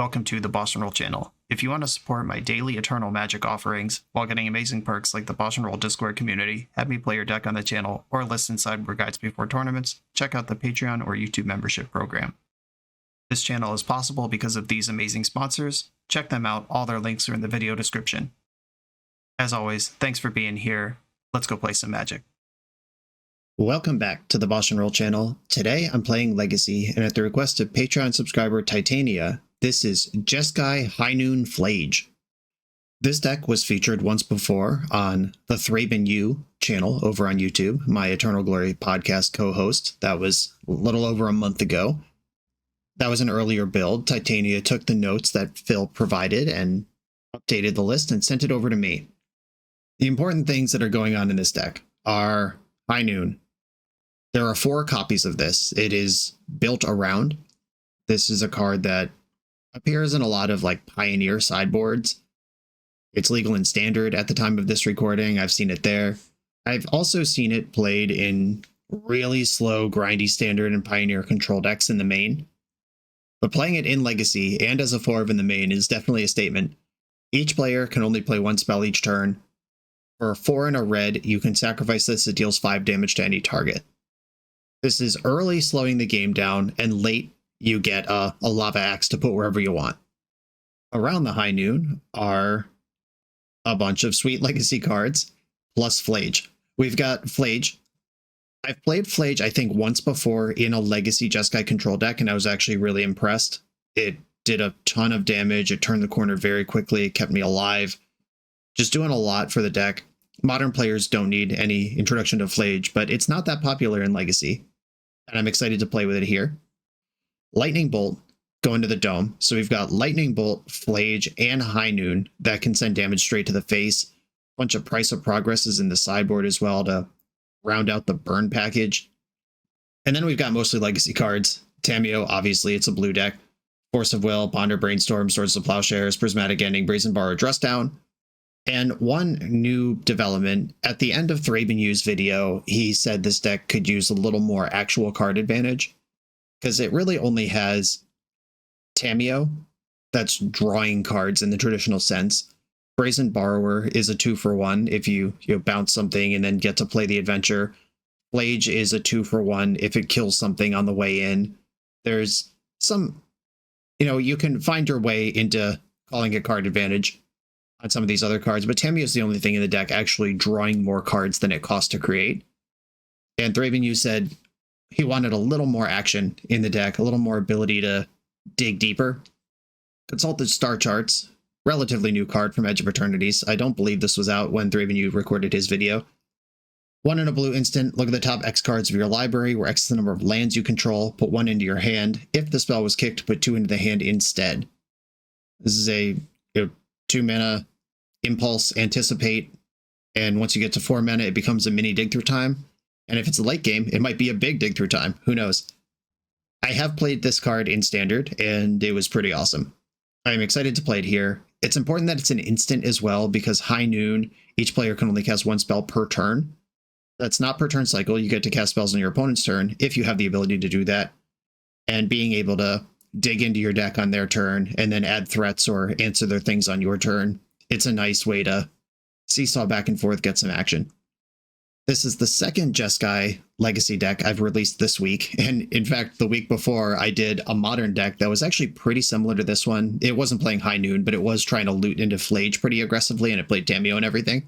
welcome to the BoshNRoll channel. If you want to support my daily Eternal Magic offerings while getting amazing perks like the BoshNRoll Discord community, have me play your deck on the channel, or listen sideboard guides before tournaments, check out the Patreon or YouTube membership program. This channel is possible because of these amazing sponsors. Check them out, all their links are in the video description. As always, thanks for being here. Let's go play some Magic. Welcome back to the BoshNRoll channel. Today I'm playing Legacy, and at the request of Patreon subscriber Titania, this is Jeskai High Noon Flage. This deck was featured once before on the Thraben U channel over on YouTube, my Eternal Glory podcast co-host. That was a little over a month ago. That was an earlier build. Titania took the notes that Phil provided and updated the list and sent it over to me. The important things that are going on in this deck are High Noon. There are 4 copies of this. It is built around. This is a card that appears in a lot of like Pioneer sideboards. It's legal in Standard at the time of this recording. I've seen it there. I've also seen it played in really slow, grindy Standard and Pioneer control decks in the main. But playing it in Legacy and as a 4 in the main is definitely a statement. Each player can only play 1 spell each turn. For 4 and a red, you can sacrifice this. It deals 5 damage to any target. This is early slowing the game down, and late you get a lava axe to put wherever you want. Around the High Noon are a bunch of sweet Legacy cards, plus Flage. We've got Flage. I've played Flage, I think, once before in a Legacy Jeskai control deck, and I was actually really impressed. It did a ton of damage, it turned the corner very quickly, it kept me alive. Just doing a lot for the deck. Modern players don't need any introduction to Flage, but it's not that popular in Legacy, and I'm excited to play with it here. Lightning Bolt going to the Dome. So we've got Lightning Bolt, Flage, and High Noon that can send damage straight to the face. A bunch of Price of Progress is in the sideboard as well to round out the burn package. And then we've got mostly Legacy cards. Tamiyo, obviously, it's a blue deck. Force of Will, Ponder, Brainstorm, Swords of Plowshares, Prismatic Ending, Brazen Borrow, Dress Down. And one new development, at the end of Thraben U's video, he said this deck could use a little more actual card advantage, because it really only has Tamiyo, that's drawing cards in the traditional sense. Brazen Borrower is a 2-for-1 if you bounce something and then get to play the adventure. Flage is a 2-for-1 if it kills something on the way in. There's some, you can find your way into calling a card advantage on some of these other cards, but Tamiyo is the only thing in the deck actually drawing more cards than it costs to create. And Thraben U said he wanted a little more action in the deck, a little more ability to dig deeper. Consulted Star Charts, relatively new card from Edge of Eternities. I don't believe this was out when Thraben U recorded his video. 1 in a blue instant, look at the top X cards of your library, where X is the number of lands you control, put 1 into your hand. If the spell was kicked, put 2 into the hand instead. This is a 2-mana Impulse, Anticipate, and once you get to 4 mana, it becomes a mini dig through time. And if it's a late game, it might be a big dig through time. Who knows? I have played this card in Standard, and it was pretty awesome. I'm excited to play it here. It's important that it's an instant as well, because High Noon, each player can only cast 1 spell per turn. That's not per turn cycle. You get to cast spells on your opponent's turn, if you have the ability to do that. And being able to dig into your deck on their turn, and then add threats or answer their things on your turn. It's a nice way to seesaw back and forth, get some action. This is the second Jeskai Legacy deck I've released this week, and in fact, the week before I did a modern deck that was actually pretty similar to this one. It wasn't playing High Noon, but it was trying to loot into Flage pretty aggressively, and it played Tamiyo and everything.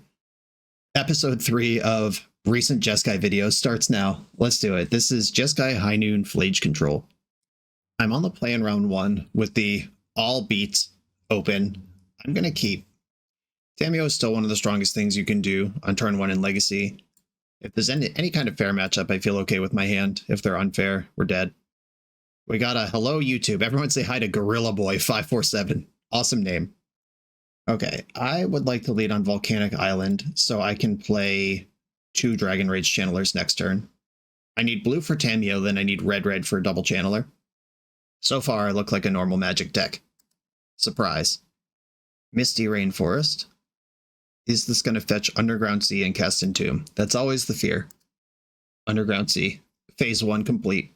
Episode 3 of recent Jeskai videos starts now. Let's do it. This is Jeskai High Noon Flage Control. I'm on the play in round 1 with the all beats open. I'm going to keep. Tamiyo is still one of the strongest things you can do on turn 1 in Legacy. If there's any kind of fair matchup, I feel okay with my hand. If they're unfair, we're dead. We got a hello YouTube. Everyone say hi to Gorilla Boy 547. Awesome name. Okay, I would like to lead on Volcanic Island so I can play 2 Dragon Rage Channelers next turn. I need blue for Tamiyo, then I need red for a double Channeler. So far, I look like a normal Magic deck. Surprise. Misty Rainforest. Is this going to fetch Underground Sea and cast Entomb? That's always the fear. Underground Sea. Phase 1 complete.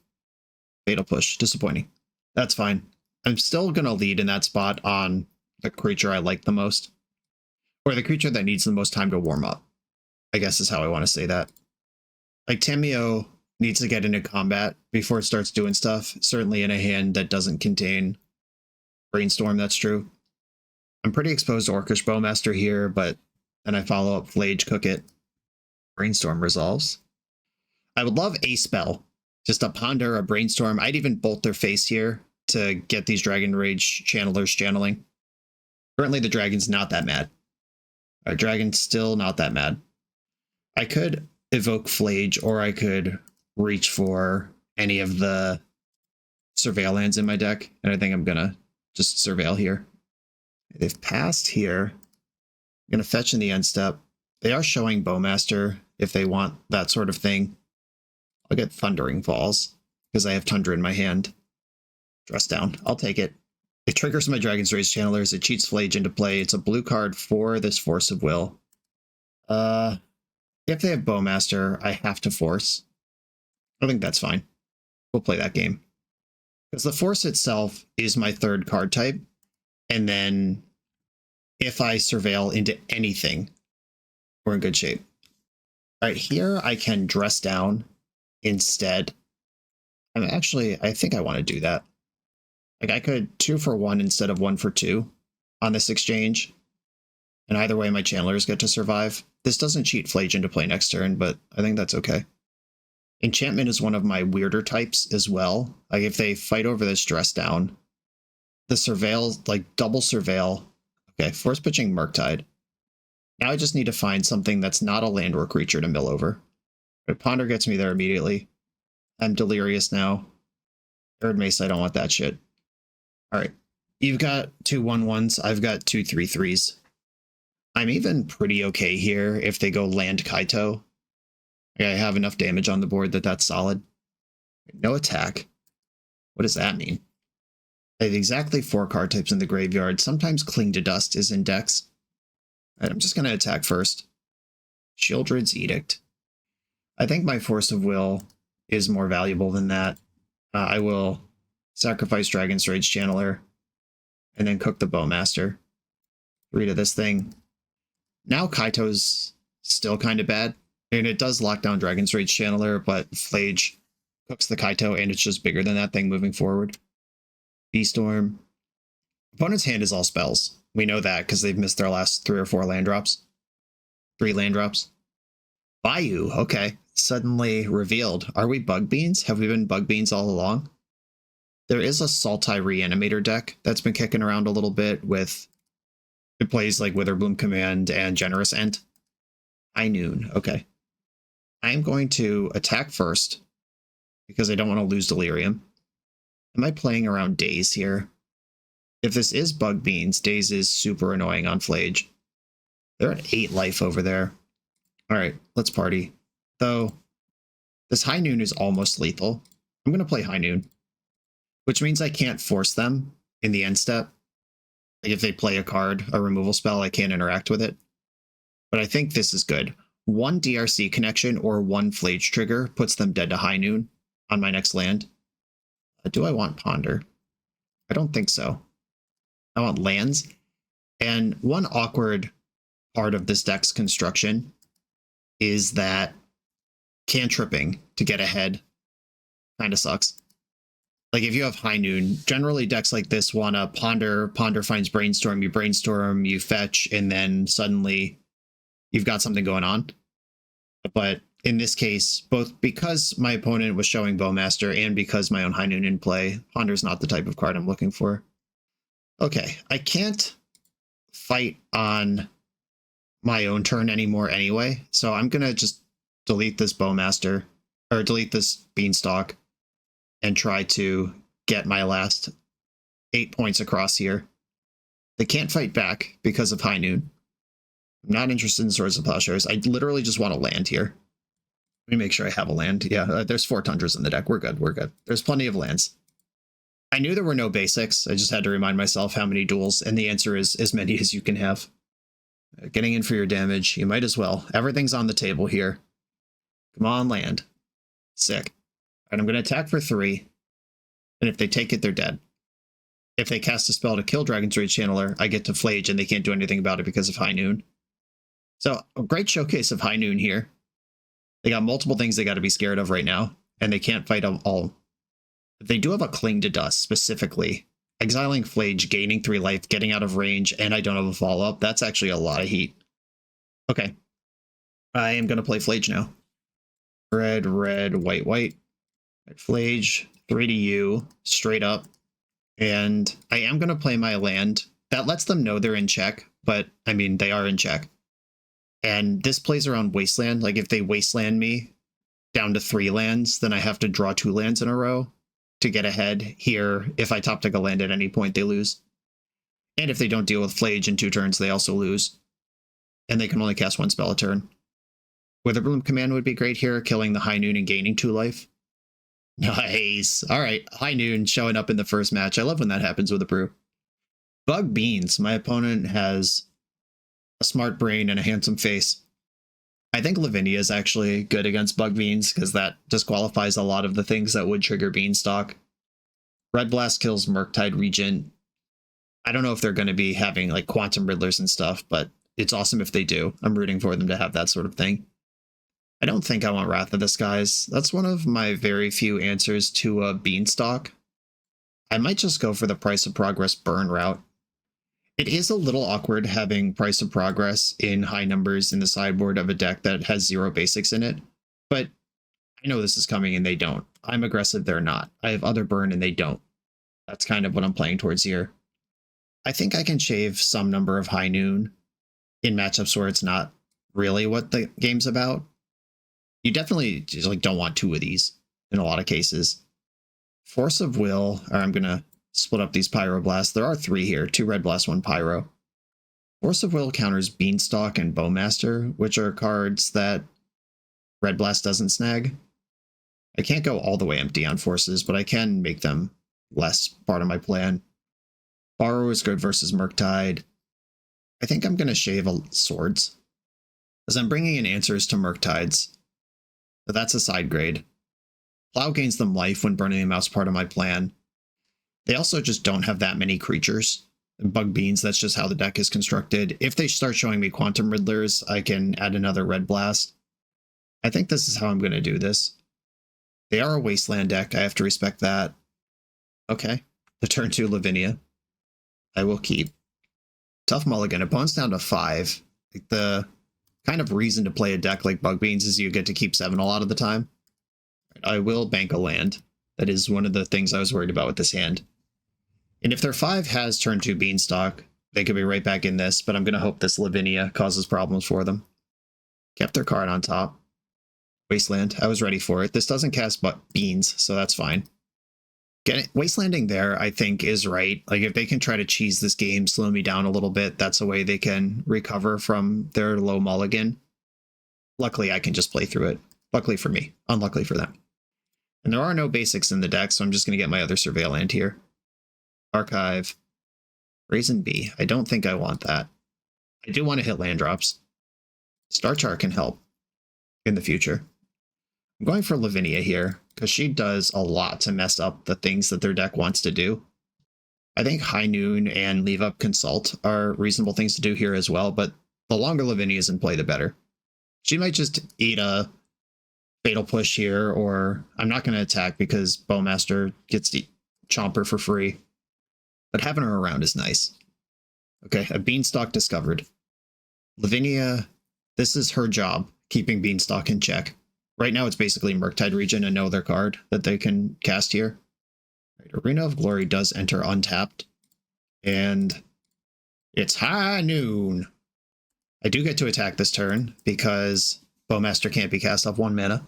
Fatal Push. Disappointing. That's fine. I'm still going to lead in that spot on the creature I like the most, or the creature that needs the most time to warm up, I guess is how I want to say that. Like, Tamiyo needs to get into combat before it starts doing stuff, certainly in a hand that doesn't contain Brainstorm, that's true. I'm pretty exposed to Orcish Bowmaster here, but then I follow up Flage, cook it. Brainstorm resolves. I would love a spell. Just a Ponder, a Brainstorm. I'd even bolt their face here to get these Dragon Rage channelers channeling. Currently, the Dragon's not that mad. Our Dragon's still not that mad. I could evoke Flage, or I could reach for any of the Surveil lands in my deck, and I think I'm gonna just Surveil here. They've passed here. I'm gonna fetch in the end step. They are showing Bowmaster if they want that sort of thing. I'll get Thundering Falls because I have Tundra in my hand. Dress down. I'll take it. It triggers my Dragon's Rage channelers. It cheats Flage into play. It's a blue card for this Force of Will. If they have Bowmaster, I have to force. I think that's fine. We'll play that game. Because the Force itself is my third card type. And then if I Surveil into anything, we're in good shape. All right, here I can dress down instead. I think I want to do that. Like, I could 2 for 1 instead of 1 for 2 on this exchange. And either way, my channelers get to survive. This doesn't cheat Flage into play next turn, but I think that's okay. Enchantment is one of my weirder types as well. Like, if they fight over this dress down, the Surveil, like double Surveil. Okay, Force pitching Murktide. Now I just need to find something that's not a land or creature to mill over. But Ponder gets me there immediately. I'm delirious now. Third Mace, I don't want that shit. Alright. You've got 2 1/1s, I've got 2 3/3s. I'm even pretty okay here if they go land Kaito. I have enough damage on the board that that's solid. No attack. What does that mean? I have exactly 4 card types in the graveyard. Sometimes Cling to Dust is in decks. All right, I'm just going to attack first. Shieldred's Edict. I think my Force of Will is more valuable than that. I will sacrifice Dragon's Rage Channeler and then cook the Bowmaster. 3 to this thing. Now Kaito's still kind of bad. And it does lock down Dragon's Rage Channeler, but Flage cooks the Kaito, and it's just bigger than that thing moving forward. B-Storm. Opponent's hand is all spells. We know that because they've missed their last 3 or 4 land drops. 3 land drops. Bayou, okay. Suddenly revealed. Are we Bug Beans? Have we been Bug Beans all along? There is a Sultai Reanimator deck that's been kicking around a little bit with... It plays like Witherbloom Command and Generous End. High Noon, okay. I'm going to attack first because I don't want to lose Delirium. Am I playing around Daze here? If this is Bug Beans, Daze is super annoying on Flage. They're at 8 life over there. Alright, let's party. Though, this High Noon is almost lethal. I'm going to play High Noon, which means I can't force them in the end step. Like if they play a card, a removal spell, I can't interact with it. But I think this is good. 1 DRC connection or 1 Flage trigger puts them dead to High Noon on my next land. Do I want Ponder? I don't think so. I want lands. And one awkward part of this deck's construction is that cantripping to get ahead kind of sucks. Like if you have High Noon, generally decks like this want to Ponder finds Brainstorm, you fetch, and then suddenly you've got something going on. But in this case, both because my opponent was showing Bowmaster and because my own High Noon in play, Ponder's not the type of card I'm looking for. Okay, I can't fight on my own turn anymore anyway, so I'm going to just delete this Bowmaster, or delete this Beanstalk, and try to get my last 8 points across here. They can't fight back because of High Noon. I'm not interested in Swords and Plowshares. I literally just want to land here. Let me make sure I have a land. Yeah, there's 4 Tundras in the deck. We're good, we're good. There's plenty of lands. I knew there were no basics. I just had to remind myself how many duels, and the answer is as many as you can have. Getting in for your damage, you might as well. Everything's on the table here. Come on, land. Sick. And I'm going to attack for 3. And if they take it, they're dead. if they cast a spell to kill Dragon's Rage Channeler, I get to Flage and they can't do anything about it because of High Noon. So a great showcase of High Noon here. They got multiple things they got to be scared of right now, and they can't fight them all. They do have a Cling to Dust specifically. Exiling Flage, gaining 3 life, getting out of range, and I don't have a follow-up. That's actually a lot of heat. Okay. I am going to play Flage now. Red, red, white, white. Flage, 3 to you, straight up. And I am going to play my land. That lets them know they're in check, but, I mean, they are in check. And this plays around Wasteland. Like, if they Wasteland me down to 3 lands, then I have to draw 2 lands in a row to get ahead here. If I top deck a land at any point, they lose. And if they don't deal with Flage in 2 turns, they also lose. And they can only cast 1 spell a turn. Witherbloom Command would be great here, killing the High Noon and gaining 2 life. Nice. All right, High Noon showing up in the first match. I love when that happens with a brew. Bug Beans. My opponent has a smart brain and a handsome face. I think Lavinia is actually good against Bug Beans because that disqualifies a lot of the things that would trigger Beanstalk. Red Blast kills Murktide Regent. I don't know if they're going to be having like Quantum Riddlers and stuff, but it's awesome if they do. I'm rooting for them to have that sort of thing. I don't think I want Wrath of the Skies. That's one of my very few answers to a Beanstalk. I might just go for the Price of Progress burn route. It is a little awkward having Price of Progress in high numbers in the sideboard of a deck that has 0 basics in it, but I know this is coming and they don't. I'm aggressive, they're not. I have other burn and they don't. That's kind of what I'm playing towards here. I think I can shave some number of High Noon in matchups where it's not really what the game's about. You definitely just like don't want 2 of these in a lot of cases. Force of Will, or I'm going to split up these Pyroblasts. There are 3 here, 2 Red Blast, 1 Pyro. Force of Will counters Beanstalk and Bowmaster, which are cards that Red Blast doesn't snag. I can't go all the way empty on forces, but I can make them less part of my plan. Borrow is good versus Murktide. I think I'm going to shave Swords, as I'm bringing in answers to Murktides. But that's a side grade. Plow gains them life when burning them out's part of my plan. They also just don't have that many creatures. And Bug Beans, that's just how the deck is constructed. If they start showing me Quantum Riddlers, I can add another Red Blast. I think this is how I'm going to do this. They are a Wasteland deck. I have to respect that. Okay. The turn 2 Lavinia. I will keep. Tough mulligan. Opponent's down to 5. Like the kind of reason to play a deck like Bug Beans is you get to keep 7 a lot of the time. I will bank a land. That is one of the things I was worried about with this hand. And if their 5 has turn 2 Beanstalk, they could be right back in this, but I'm going to hope this Lavinia causes problems for them. Kept their card on top. Wasteland. I was ready for it. This doesn't cast but beans, so that's fine. Wastelanding there, I think, is right. Like, if they can try to cheese this game, slow me down a little bit, that's a way they can recover from their low mulligan. Luckily, I can just play through it. Luckily for me. Unluckily for them. And there are no basics in the deck, so I'm just going to get my other Surveil land here. Archive. Raisin B. I don't think I want that. I do want to hit land drops. Star Chart can help in the future. I'm going for Lavinia here, because she does a lot to mess up the things that their deck wants to do. I think High Noon and Leave Up Consult are reasonable things to do here as well, but the longer Lavinia is in play, the better. She might just eat a Fatal Push here, or I'm not going to attack because Bowmaster gets to Chomper for free. But having her around is nice. Okay, a Beanstalk discovered. Lavinia, this is her job, keeping Beanstalk in check. Right now it's basically Murktide Regent and no other card that they can cast here. Right, Arena of Glory does enter untapped. And it's High Noon. I do get to attack this turn because Bowmaster can't be cast off 1 mana.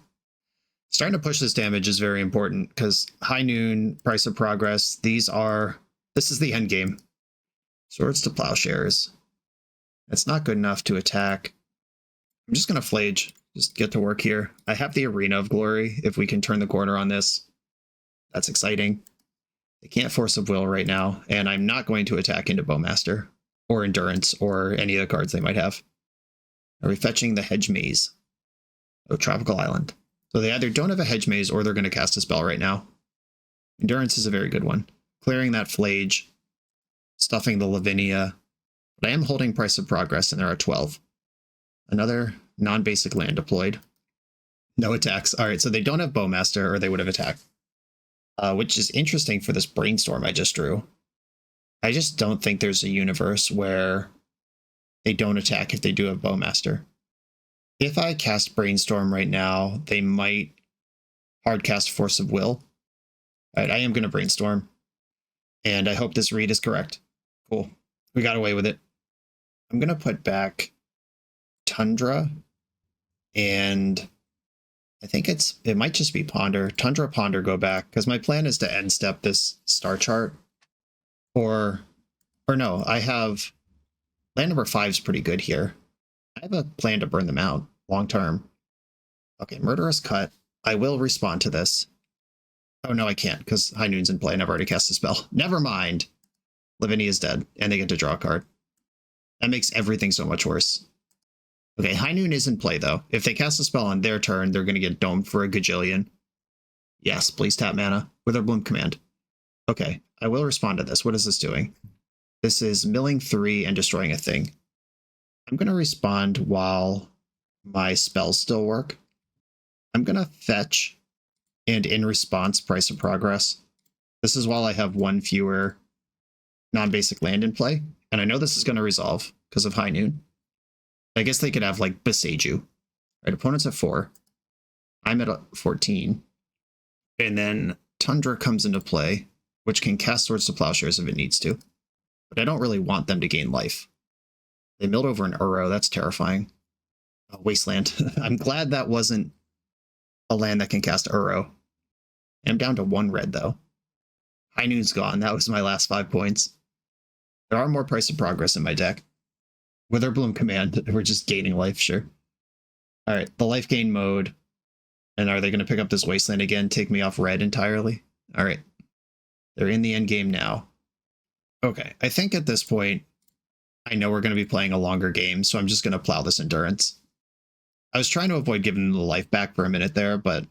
Starting to push this damage is very important because High Noon, Price of Progress, this is the end game. Swords to Plowshares. That's not good enough to attack. I'm just going to Flage, just get to work here. I have the Arena of Glory if we can turn the corner on this. That's exciting. They can't Force of Will right now, and I'm not going to attack into Bowmaster or Endurance or any of the cards they might have. Are we fetching the Hedge Maze? Oh, Tropical Island. So they either don't have a Hedge Maze or they're going to cast a spell right now. Endurance is a very good one. Clearing that Flage stuffing the Lavinia. But I am holding Price of Progress, and there are 12. Another non-basic land deployed. No attacks. All right, so they don't have Bowmaster, or they would have attacked. Which is interesting for this Brainstorm I just drew. I just don't think there's a universe where they don't attack if they do have Bowmaster. If I cast Brainstorm right now, they might hardcast Force of Will. All right, I am going to Brainstorm. And I hope this read is correct. Cool. We got away with it. I'm going to put back Tundra, and I think it might just be Ponder. Tundra, Ponder go back, because my plan is to end step this star chart. Or no, I have land number 5 is pretty good here. I have a plan to burn them out long term. Okay, Murderous Cut. I will respond to this. Oh no, I can't, because High Noon's in play and I've already cast a spell. Never mind. Lavinia is dead, and they get to draw a card. That makes everything so much worse. Okay, High Noon is in play, though. If they cast a spell on their turn, they're going to get domed for a gajillion. Yes, please tap mana. Witherbloom Command. Okay, I will respond to this. What is this doing? This is milling 3 and destroying a thing. I'm going to respond while my spells still work. I'm going to fetch, and in response, Price of Progress. This is while I have 1 fewer non-basic land in play, and I know this is going to resolve because of High Noon. I guess they could have, like, Beseiju. Right, opponents have 4. I'm at 14. And then Tundra comes into play, which can cast Swords to Plowshares if it needs to. But I don't really want them to gain life. They milled over an Uro. That's terrifying. Wasteland. I'm glad that wasn't a land that can cast Uro. I'm down to 1 red, though. High Noon's gone. That was my last 5 points. There are more Price of Progress in my deck. Witherbloom Command. We're just gaining life, sure. All right, the life gain mode. And are they going to pick up this Wasteland again, take me off red entirely? All right. They're in the end game now. Okay, I think at this point, I know we're going to be playing a longer game, so I'm just going to plow this Endurance. I was trying to avoid giving them the life back for a minute there, but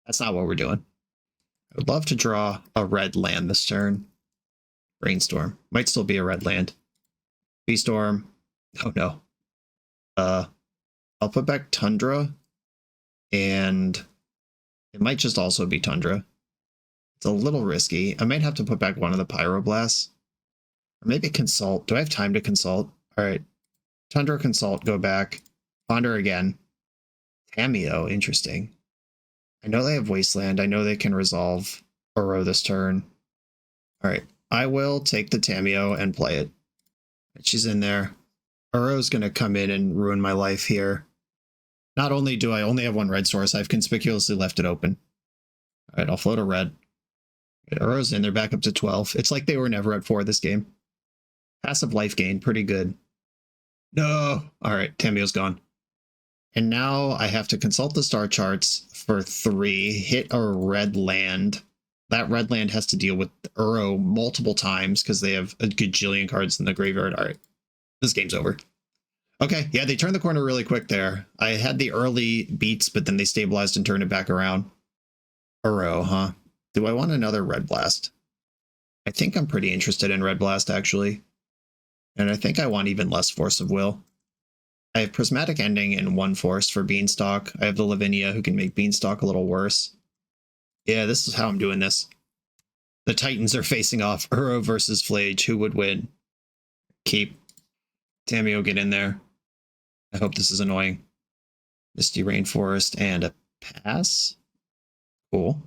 that's not what we're doing. I would love to draw a red land this turn. Brainstorm. Might still be a red land. B-Storm. Oh no. I'll put back Tundra, and it might just also be Tundra. It's a little risky. I might have to put back one of the Pyroblasts. Or maybe Consult. Do I have time to Consult? Alright. Tundra, Consult, go back. Ponder again. Cameo, interesting. I know they have Wasteland. I know they can resolve Uro this turn. Alright. I will take the Tameo and play it. She's in there. Uro's going to come in and ruin my life here. Not only do I only have 1 red source, I've conspicuously left it open. Alright, I'll float a red. Uro's in, they're back up to 12. It's like they were never at 4 this game. Passive life gain, pretty good. No! Alright, Tameo's gone. And now I have to consult the star charts for 3, hit a red land. That red land has to deal with Uro multiple times because they have a gajillion cards in the graveyard. Alright, this game's over. Okay, yeah, they turned the corner really quick there. I had the early beats, but then they stabilized and turned it back around. Uro, huh? Do I want another Red Blast? I think I'm pretty interested in Red Blast, actually. And I think I want even less Force of Will. I have Prismatic Ending and 1 Force for Beanstalk. I have the Lavinia, who can make Beanstalk a little worse. Yeah, this is how I'm doing this. The Titans are facing off. Uro versus Flage. Who would win? Keep. Tameo, get in there. I hope this is annoying. Misty Rainforest and a pass. Cool.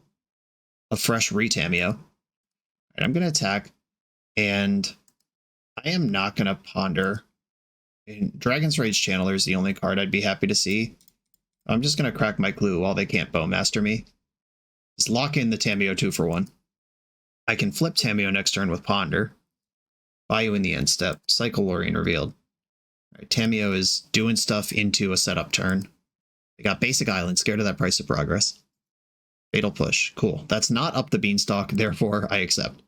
A fresh Re-Tameo. Right, I'm going to attack. And I am not going to ponder. And Dragon's Rage Channeler is the only card I'd be happy to see. I'm just going to crack my clue while they can't Bowmaster me. Just lock in the Tameo 2 for 1. I can flip Tameo next turn with Ponder. Bayou in the end step. Cycle Lorien revealed. All right, Tameo is doing stuff into a setup turn. They got Basic Island, scared of that Price of Progress. Fatal Push. Cool. That's not up the Beanstalk, therefore I accept.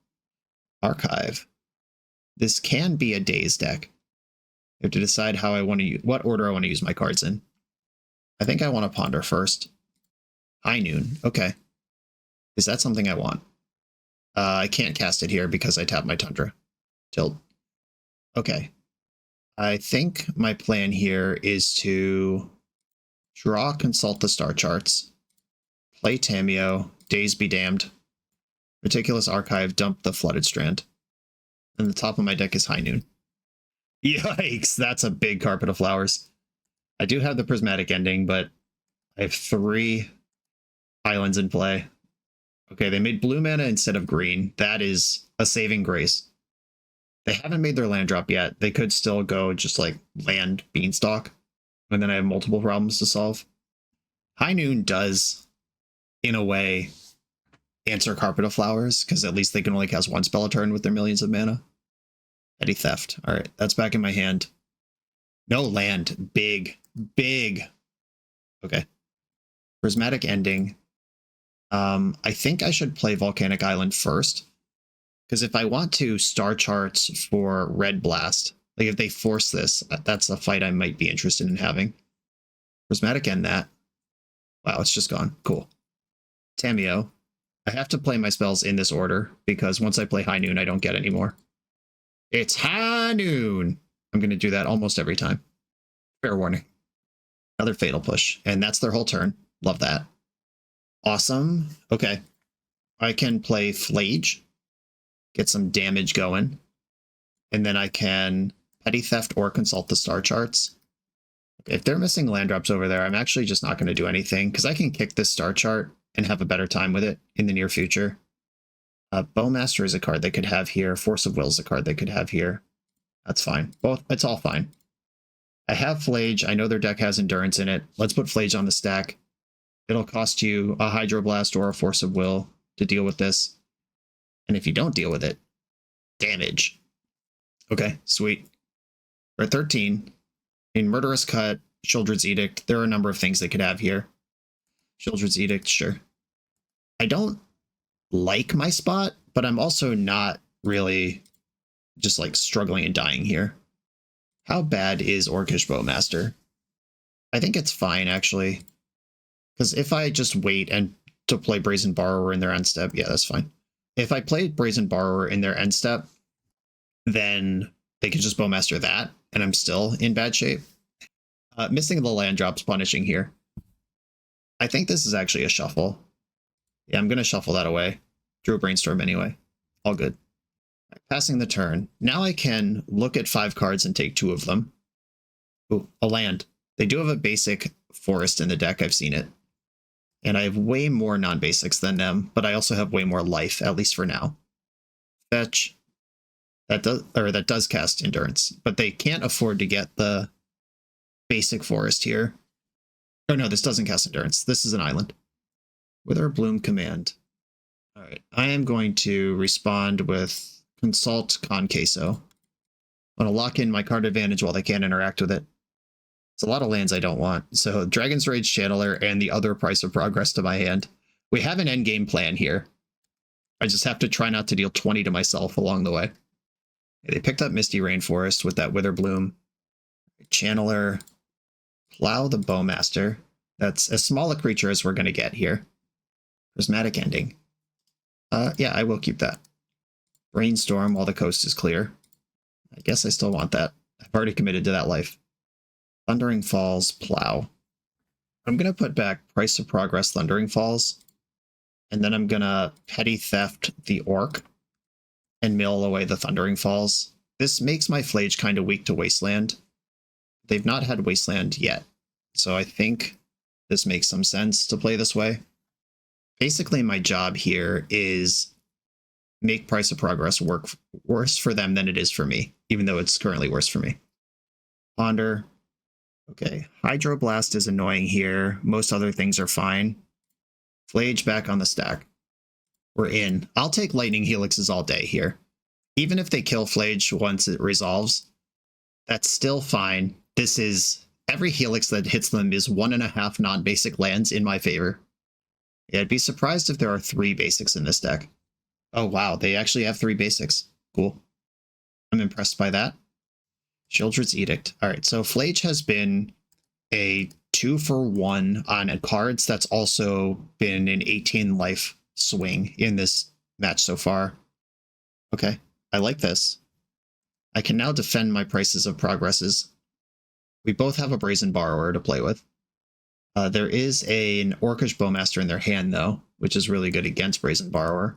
Archive. This can be a Daze deck. I have to decide how I want to use, what order I want to use my cards in. I think I want to Ponder first. High Noon. Okay. Is that something I want? I can't cast it here because I tapped my Tundra. Tilt. Okay. I think my plan here is to draw Consult the Star Charts, play Tameo, Days Be Damned, Meticulous Archive, dump the Flooded Strand. And the top of my deck is High Noon. Yikes, that's a big Carpet of Flowers. I do have the Prismatic Ending, but I have 3 islands in play. Okay, they made blue mana instead of green. That is a saving grace. They haven't made their land drop yet. They could still go just like land Beanstalk, and then I have multiple problems to solve. High Noon does, in a way, answer Carpet of Flowers, because at least they can only cast 1 spell a turn with their millions of mana. Petty Theft. All right, that's back in my hand. No land. Big. Okay. Prismatic Ending. I think I should play Volcanic Island first, because if I want to Star Charts for Red Blast, like if they force this, that's a fight I might be interested in having. Prismatic End that. Wow, it's just gone. Cool. Tameo. I have to play my spells in this order, because once I play High Noon, I don't get any more. It's High Noon! I'm going to do that almost every time. Fair warning. Another Fatal Push, and that's their whole turn. Love that. Awesome. Okay. I can play Flage, get some damage going, and then I can Petty Theft or Consult the Star Charts. Okay, if they're missing land drops over there, I'm actually just not going to do anything, because I can kick this Star Chart and have a better time with it in the near future. Bowmaster is a card they could have here. Force of Will is a card they could have here. That's fine. Both, it's all fine. I have Flage. I know their deck has Endurance in it. Let's put Flage on the stack. It'll cost you a Hydroblast or a Force of Will to deal with this. And if you don't deal with it, damage. Okay, sweet. We're at 13. In Murderous Cut, Sheoldred's Edict, there are a number of things they could have here. Sheoldred's Edict, sure. I don't like my spot, but I'm also not really just like struggling and dying here. How bad is Orcish Bowmaster? I think it's fine, actually. Because if I just wait and to play Brazen Borrower in their end step, yeah, that's fine. If I played Brazen Borrower in their end step, then they could just Bowmaster that, and I'm still in bad shape. Missing the land drops punishing here. I think this is actually a shuffle. Yeah, I'm going to shuffle that away. Drew a Brainstorm anyway. All good. Right, passing the turn. Now I can look at 5 cards and take 2 of them. Ooh, a land. They do have a basic forest in the deck. I've seen it. And I have way more non-basics than them, but I also have way more life, at least for now. Fetch. That does cast Endurance, but they can't afford to get the basic forest here. Oh no, this doesn't cast Endurance. This is an island. Wither Bloom command. All right, I am going to respond with Consult Con Queso. I want to lock in my card advantage while they can't interact with it. It's a lot of lands I don't want. So Dragon's Rage Channeler and the other Price of Progress to my hand. We have an endgame plan here. I just have to try not to deal 20 to myself along the way. They picked up Misty Rainforest with that Wither Bloom. Channeler. Plow the Bowmaster. That's as small a creature as we're going to get here. Prismatic Ending. Yeah, I will keep that. Brainstorm while the coast is clear. I guess I still want that. I've already committed to that life. Thundering Falls, Plow. I'm going to put back Price of Progress, Thundering Falls. And then I'm going to Petty Theft the Orc and mill away the Thundering Falls. This makes my Flage kind of weak to Wasteland. They've not had Wasteland yet, so I think this makes some sense to play this way. Basically, my job here is make Price of Progress work worse for them than it is for me, even though it's currently worse for me. Ponder. Okay, Hydroblast is annoying here. Most other things are fine. Flage back on the stack. We're in. I'll take Lightning Helixes all day here. Even if they kill Flage once it resolves, that's still fine. This is... every Helix that hits them is 1.5 non-basic lands in my favor. Yeah, I'd be surprised if there are 3 basics in this deck. Oh wow, they actually have 3 basics. Cool. I'm impressed by that. Sheoldred's Edict. Alright, so Flage has been a 2-for-1 on cards. That's also been an 18 life swing in this match so far. Okay, I like this. I can now defend my prices of progresses. We both have a Brazen Borrower to play with. There is an Orcish Bowmaster in their hand, though, which is really good against Brazen Borrower.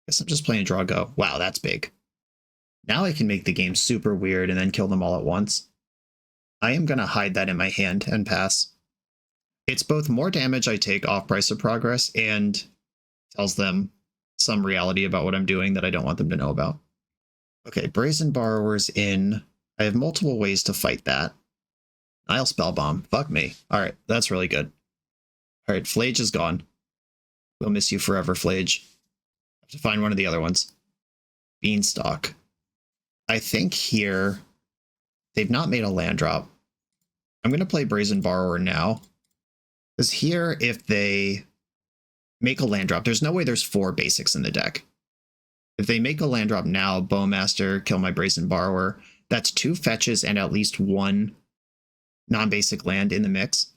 Guess I'm just playing draw go. Wow, that's big. Now I can make the game super weird and then kill them all at once. I am going to hide that in my hand and pass. It's both more damage I take off price of progress and tells them some reality about what I'm doing that I don't want them to know about. Okay, Brazen Borrower's in. I have multiple ways to fight that. I'll Spellbomb. Fuck me. Alright, that's really good. Alright, Flage is gone. We'll miss you forever, Flage. Have to find one of the other ones. Beanstalk. I think here they've not made a land drop. I'm going to play Brazen Borrower now. Because here, if they make a land drop, there's no way there's 4 basics in the deck. If they make a land drop now, Bowmaster, kill my Brazen Borrower, that's 2 fetches and at least 1 non-basic land in the mix.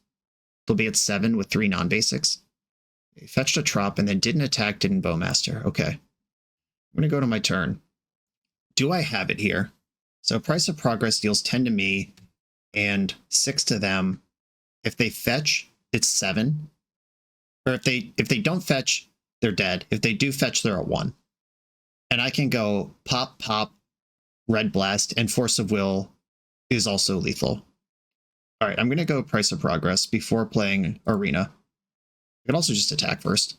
They'll be at 7 with 3 non-basics. They fetched a Trop and then didn't attack, didn't Bowmaster. Okay. I'm going to go to my turn. Do I have it here? So price of progress deals 10 to me and 6 to them. If they fetch, it's 7. Or if they don't fetch, they're dead. If they do fetch, they're at 1. And I can go pop, pop, Red Blast, and Force of Will is also lethal. All right, I'm going to go price of progress before playing Arena. I can also just attack first.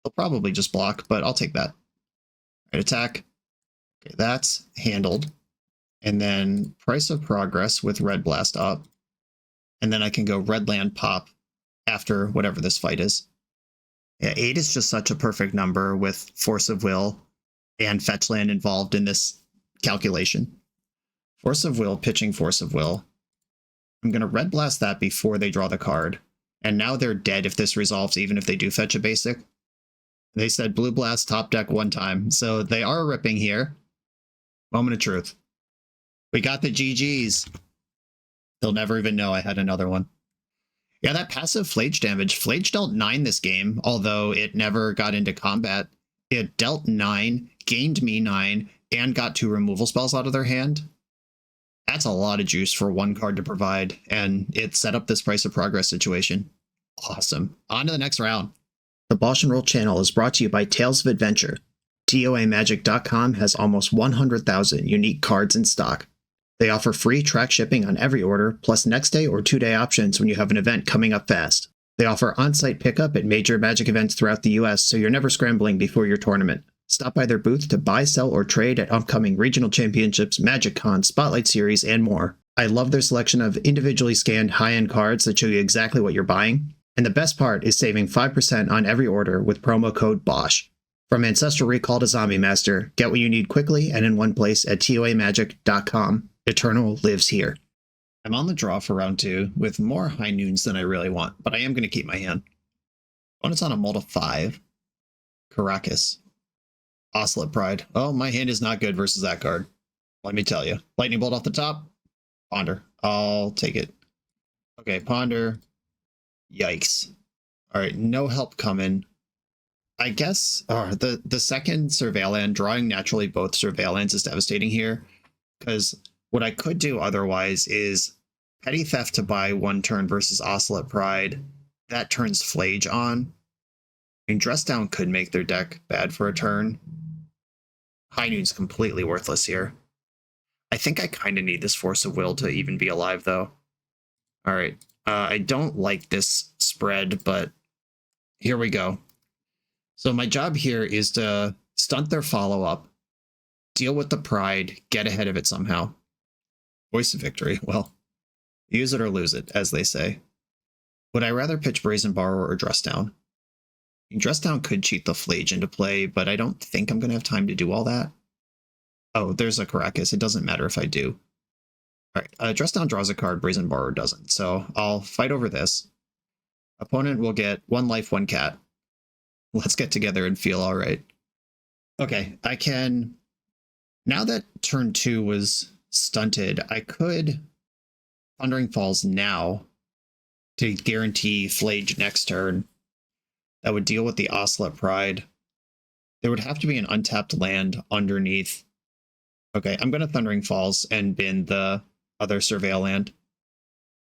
They'll probably just block, but I'll take that. All right, attack. Okay, that's handled. And then price of progress with Red Blast up. And then I can go Red Land pop after whatever this fight is. Yeah, 8 is just such a perfect number with Force of Will and Fetch Land involved in this calculation. Force of Will, pitching Force of Will. I'm going to Red Blast that before they draw the card. And now they're dead if this resolves, even if they do fetch a basic. They said Blue Blast top deck 1 time, so they are ripping here. Moment of truth. We got the GGs. They'll never even know I had another one. Yeah, that passive Flage damage. Flage dealt 9 this game, although it never got into combat. It dealt 9, gained me 9, and got 2 removal spells out of their hand. That's a lot of juice for 1 card to provide, and it set up this price of progress situation. Awesome. On to the next round. The BoshNRoll channel is brought to you by Tales of Adventure. TOAMagic.com has almost 100,000 unique cards in stock. They offer free track shipping on every order, plus next day or 2-day options when you have an event coming up fast. They offer on-site pickup at major Magic events throughout the US, so you're never scrambling before your tournament. Stop by their booth to buy, sell, or trade at upcoming regional championships, Magic Con, Spotlight Series, and more. I love their selection of individually scanned high-end cards that show you exactly what you're buying. And the best part is saving 5% on every order with promo code BOSH. From Ancestral Recall to Zombie Master, get what you need quickly and in one place at TOAMagic.com. Eternal lives here. I'm on the draw for round 2 with more high noons than I really want, but I am going to keep my hand. Opponent's on a mull to 5. Caracas. Ocelot Pride. Oh, my hand is not good versus that card. Let me tell you. Lightning Bolt off the top. Ponder. I'll take it. Okay, Ponder. Yikes. All right, no help coming. I guess the second Surveilland, drawing naturally both Surveillands is devastating here, because what I could do otherwise is Petty Theft to buy 1 turn versus Ocelot Pride. That turns Flage on. I mean, Dress Down could make their deck bad for a turn. High Noon's completely worthless here. I think I kind of need this Force of Will to even be alive, though. All right. I don't like this spread, but here we go. So my job here is to stunt their follow-up, deal with the Pride, get ahead of it somehow. Voice of Victory. Well, use it or lose it, as they say. Would I rather pitch Brazen Borrower or Dress Down? Dress Down could cheat the Flage into play, but I don't think I'm going to have time to do all that. Oh, there's a Caracas. It doesn't matter if I do. All right, Dress Down draws a card, Brazen Borrower doesn't, so I'll fight over this. Opponent will get 1 life, 1 cat. Let's get together and feel all right. Okay, I can... Now that turn 2 was stunted, I could Thundering Falls now to guarantee Flage next turn. That would deal with the Ocelot Pride. There would have to be an untapped land underneath Okay, I'm going to Thundering Falls and bin the other Surveil land.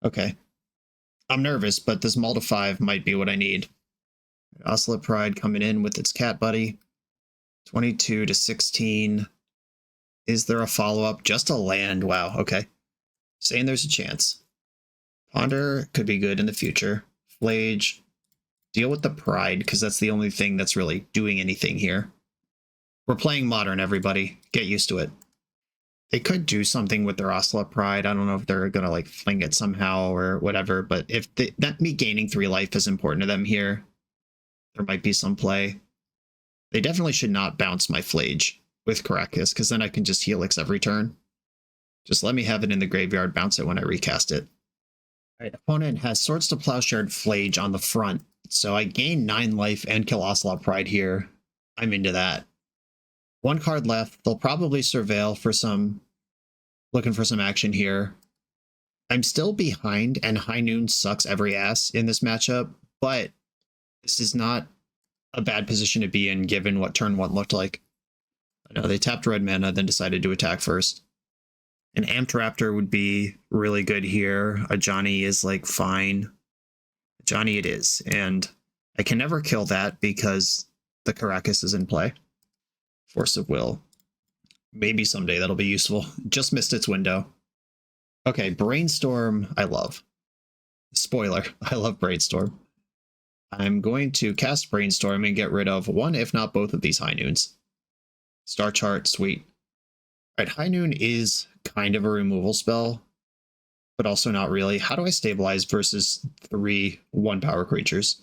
Okay. I'm nervous, but this Mull to 5 might be what I need. Ocelot Pride coming in with its cat buddy. 22 to 16. Is there a follow-up? Just a land. Wow, okay. Saying there's a chance. Ponder could be good in the future. Flage. Deal with the Pride, because that's the only thing that's really doing anything here. We're playing Modern, everybody. Get used to it. They could do something with their Ocelot Pride. I don't know if they're going to like fling it somehow or whatever, but if that me gaining 3 life is important to them here, there might be some play. They definitely should not bounce my Flage with Caracas, because then I can just Helix every turn. Just let me have it in the graveyard, bounce it when I recast it. Alright, opponent has Swords to Plowshare and Flage on the front, so I gain 9 life and kill Ocelot Pride here. I'm into that. 1 card left. They'll probably Surveil for some... looking for some action here. I'm still behind, and High Noon sucks every ass in this matchup, but this is not a bad position to be in given what turn 1 looked like. I know they tapped red mana, then decided to attack first. An Amped Raptor would be really good here. A Johnny is like fine. Johnny it is, and I can never kill that because the Caracas is in play. Force of Will. Maybe someday that'll be useful. Just missed its window. Okay, Brainstorm I love. Spoiler, I love Brainstorm. I'm going to cast Brainstorm and get rid of 1, if not both of these High Noons. Star Chart, sweet. Alright, High Noon is kind of a removal spell, but also not really. How do I stabilize versus 3 1-power creatures?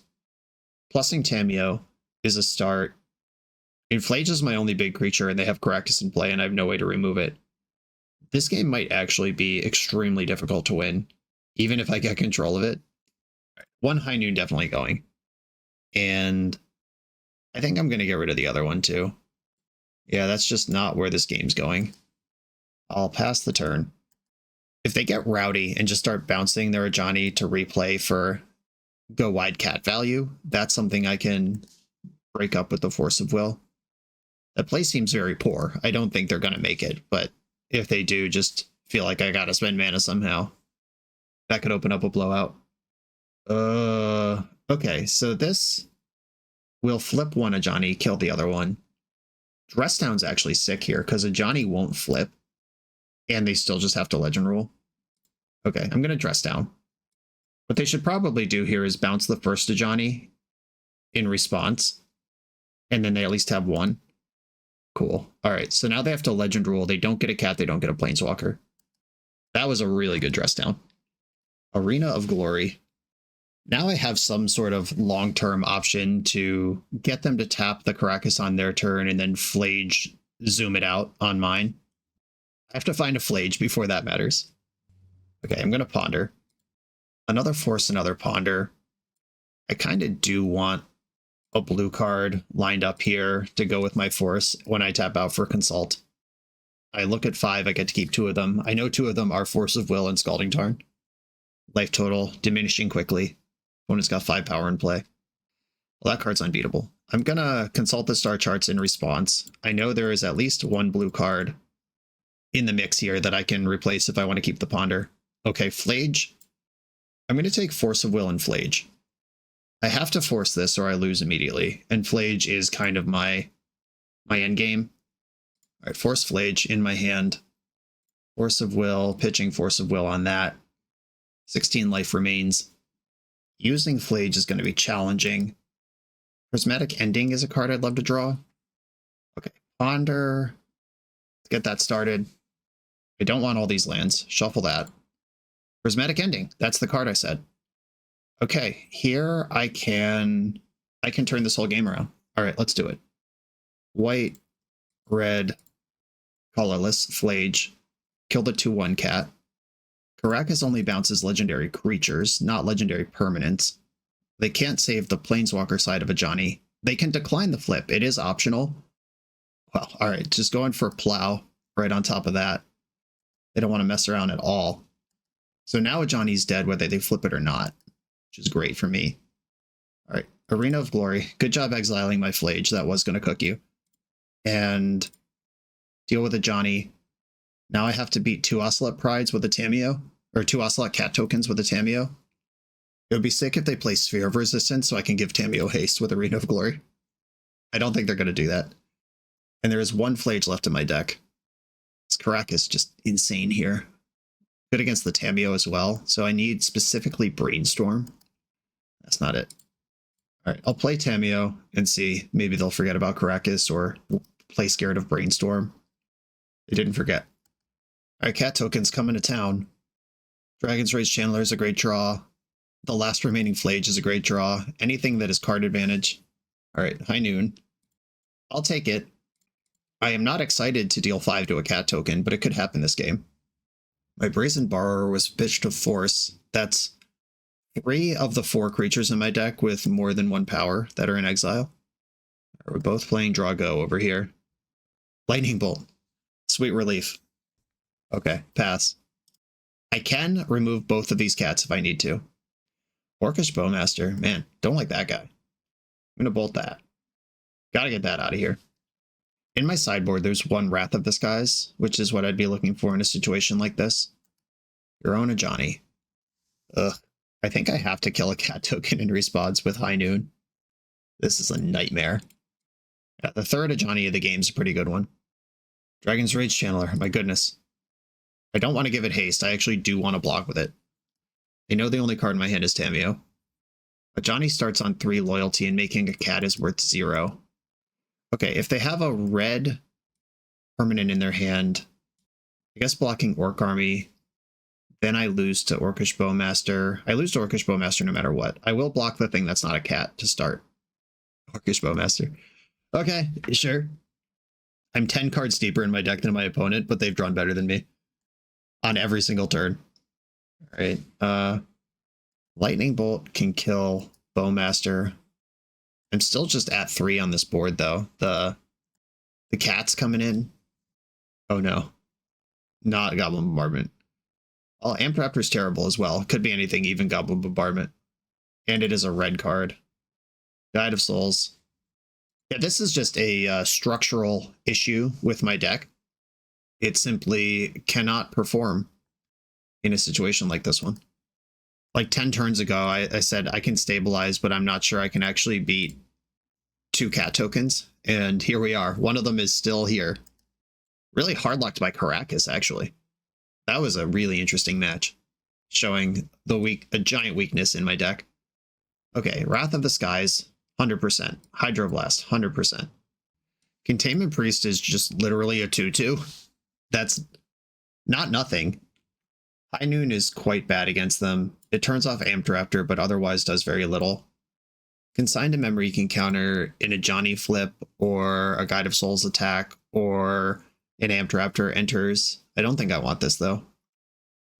Plussing Tameo is a start. Inflage is my only big creature, and they have Caracas in play, and I have no way to remove it. This game might actually be extremely difficult to win, even if I get control of it. 1 High Noon definitely going. And I think I'm going to get rid of the other one, too. Yeah, that's just not where this game's going. I'll pass the turn. If they get rowdy and just start bouncing their Ajani to replay for go wide cat value, that's something I can break up with the Force of Will. That play seems very poor. I don't think they're going to make it, but if they do, just feel like I got to spend mana somehow. That could open up a blowout. Okay, so this will flip 1 Ajani, kill the other one. Dress Down's actually sick here, because Ajani won't flip, and they still just have to Legend Rule. Okay, I'm going to Dress Down. What they should probably do here is bounce the first Ajani in response, and then they at least have 1. Cool. Alright, so now they have to Legend Rule. They don't get a cat, they don't get a Planeswalker. That was a really good Dress Down. Arena of Glory. Now I have some sort of long-term option to get them to tap the Caracas on their turn and then Flage zoom it out on mine. I have to find a Flage before that matters. Okay, I'm going to Ponder. Another Force, another Ponder. I kind of do want a blue card lined up here to go with my Force when I tap out for Consult. I look at 5, I get to keep 2 of them. I know 2 of them are Force of Will and Scalding Tarn. Life total diminishing quickly. Opponent's got 5 power in play. Well, that card's unbeatable. I'm gonna consult the star charts in response. I know there is at least 1 blue card in the mix here that I can replace if I want to keep the Ponder. Okay, Flage. I'm gonna take Force of Will and Flage. I have to force this or I lose immediately, and Flage is kind of my end game. All right, Force Flage in my hand. Force of Will, pitching Force of Will on that. 16 life remains. Using Flage is going to be challenging. Prismatic Ending is a card I'd love to draw. Okay, Ponder. Let's get that started. I don't want all these lands. Shuffle that. Prismatic Ending. That's the card I said. Okay, here I can turn this whole game around. All right, let's do it. White, red, colorless, Flage. Kill the 2/1 cat. Caracas only bounces legendary creatures, not legendary permanents. They can't save the Planeswalker side of Ajani. They can decline the flip. It is optional. Well, all right, just going for Plow right on top of that. They don't want to mess around at all. So now Ajani's dead whether they flip it or not, which is great for me. All right, Arena of Glory. Good job exiling my Flage. That was going to cook you. And deal with Ajani. Now I have to beat 2 Ocelot Prides with a Tameo, or 2 Ocelot Cat tokens with a Tameo. It would be sick if they play Sphere of Resistance so I can give Tameo haste with Arena of Glory. I don't think they're going to do that. And there is 1 Flage left in my deck. This Karak is just insane here. Good against the Tameo as well, so I need specifically Brainstorm. That's not it. Alright, I'll play Tameo and see. Maybe they'll forget about Karakas or play scared of Brainstorm. They didn't forget. Alright, Cat tokens coming to town. Dragon's Rage Channeler is a great draw. The last remaining Flage is a great draw. Anything that is card advantage. Alright, High Noon. I'll take it. I am not excited to deal 5 to a Cat token, but it could happen this game. My Brazen Borrower was pitched to Force. That's 3 of the 4 creatures in my deck with more than 1 power that are in exile. We're both playing Draw Go over here. Lightning Bolt. Sweet relief. Okay, pass. I can remove both of these cats if I need to. Orcish Bowmaster. Man, don't like that guy. I'm going to bolt that. Gotta get that out of here. In my sideboard, there's 1 Wrath of the Skies, which is what I'd be looking for in a situation like this. Your own Ajani. Ugh. I think I have to kill a cat token in response with High Noon. This is a nightmare. Yeah, the 3rd Ajani of the game is a pretty good one. Dragon's Rage Channeler. My goodness. I don't want to give it haste. I actually do want to block with it. I know the only card in my hand is Tameo. Ajani starts on 3 loyalty and making a cat is worth 0. Okay, if they have a red permanent in their hand, I guess blocking Orc Army, then I lose to Orcish Bowmaster. I lose to Orcish Bowmaster no matter what. I will block the thing that's not a cat to start. Orcish Bowmaster. Okay, sure. I'm 10 cards deeper in my deck than my opponent, but they've drawn better than me on every single turn. All right. Lightning Bolt can kill Bowmaster. I'm still just at 3 on this board, though. The cat's coming in. Oh, no. Not Goblin Bombardment. Oh, Amp Raptor's terrible as well. Could be anything, even Goblin Bombardment. And it is a red card. Guide of Souls. Yeah, this is just a structural issue with my deck. It simply cannot perform in a situation like this one. Like 10 turns ago, I said I can stabilize, but I'm not sure I can actually beat 2 cat tokens. And here we are. One of them is still here. Really hard-locked by Karakas, actually. That was a really interesting match, showing a giant weakness in my deck. Okay, Wrath of the Skies, 100%. Hydroblast, 100%. Containment Priest is just literally a 2/2. That's not nothing. High Noon is quite bad against them. It turns off Amped Raptor, but otherwise does very little. Consigned to Memory can counter an Ajani flip, or a Guide of Souls attack, or an Amped Raptor enters. I don't think I want this, though.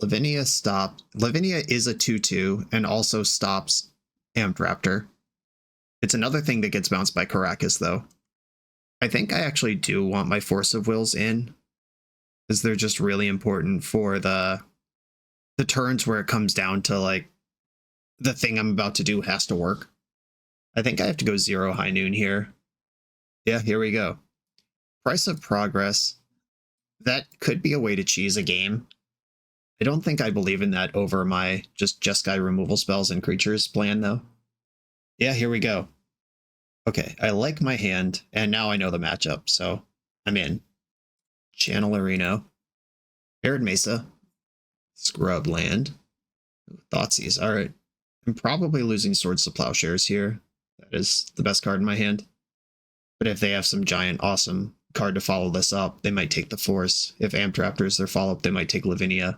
Lavinia stopped. Lavinia is a 2/2 and also stops Amped Raptor. It's another thing that gets bounced by Karakas, though. I think I actually do want my Force of Wills in, because they're just really important for the turns where it comes down to, like, the thing I'm about to do has to work. I think I have to go 0 High Noon here. Yeah, here we go. Price of Progress. That could be a way to cheese a game. I don't think I believe in that over my just Jeskai removal spells and creatures plan, though. Yeah, here we go. Okay, I like my hand, and now I know the matchup, so I'm in. Channel Reno. Arid Mesa. Scrub Land. Thoughtseize, alright. I'm probably losing Swords to Plowshares here. That is the best card in my hand. But if they have some giant, awesome card to follow this up, they might take the Force. If Amped Raptor is their follow-up, they might take Lavinia.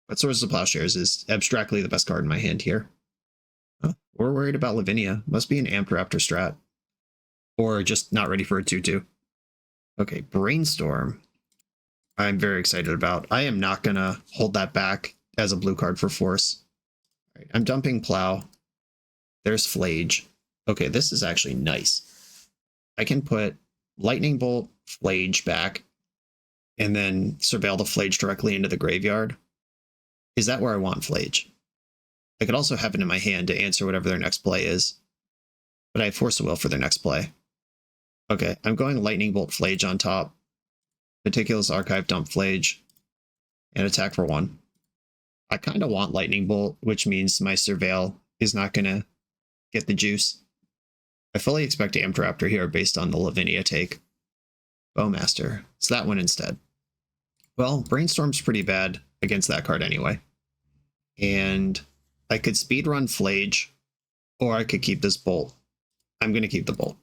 But Swords to Plowshares is abstractly the best card in my hand here. Oh, we're worried about Lavinia. Must be an Amped Raptor strat. Or just not ready for a 2/2. Okay, Brainstorm. I'm very excited about. I am not going to hold that back as a blue card for Force. All right, I'm dumping Plow. There's Flage. Okay, this is actually nice. I can put Lightning Bolt, Flage back, and then surveil the Flage directly into the graveyard. Is that where I want Flage? I could also have it in my hand to answer whatever their next play is. But I have Force of Will for their next play. Okay, I'm going Lightning Bolt Flage on top. Meticulous Archive, dump Flage, and attack for 1. I kind of want Lightning Bolt, which means my Surveil is not going to get the juice. I fully expect Amtraptor here based on the Lavinia take. Bowmaster. It's that one instead. Well, Brainstorm's pretty bad against that card anyway. And I could speedrun Flage, or I could keep this Bolt. I'm going to keep the Bolt.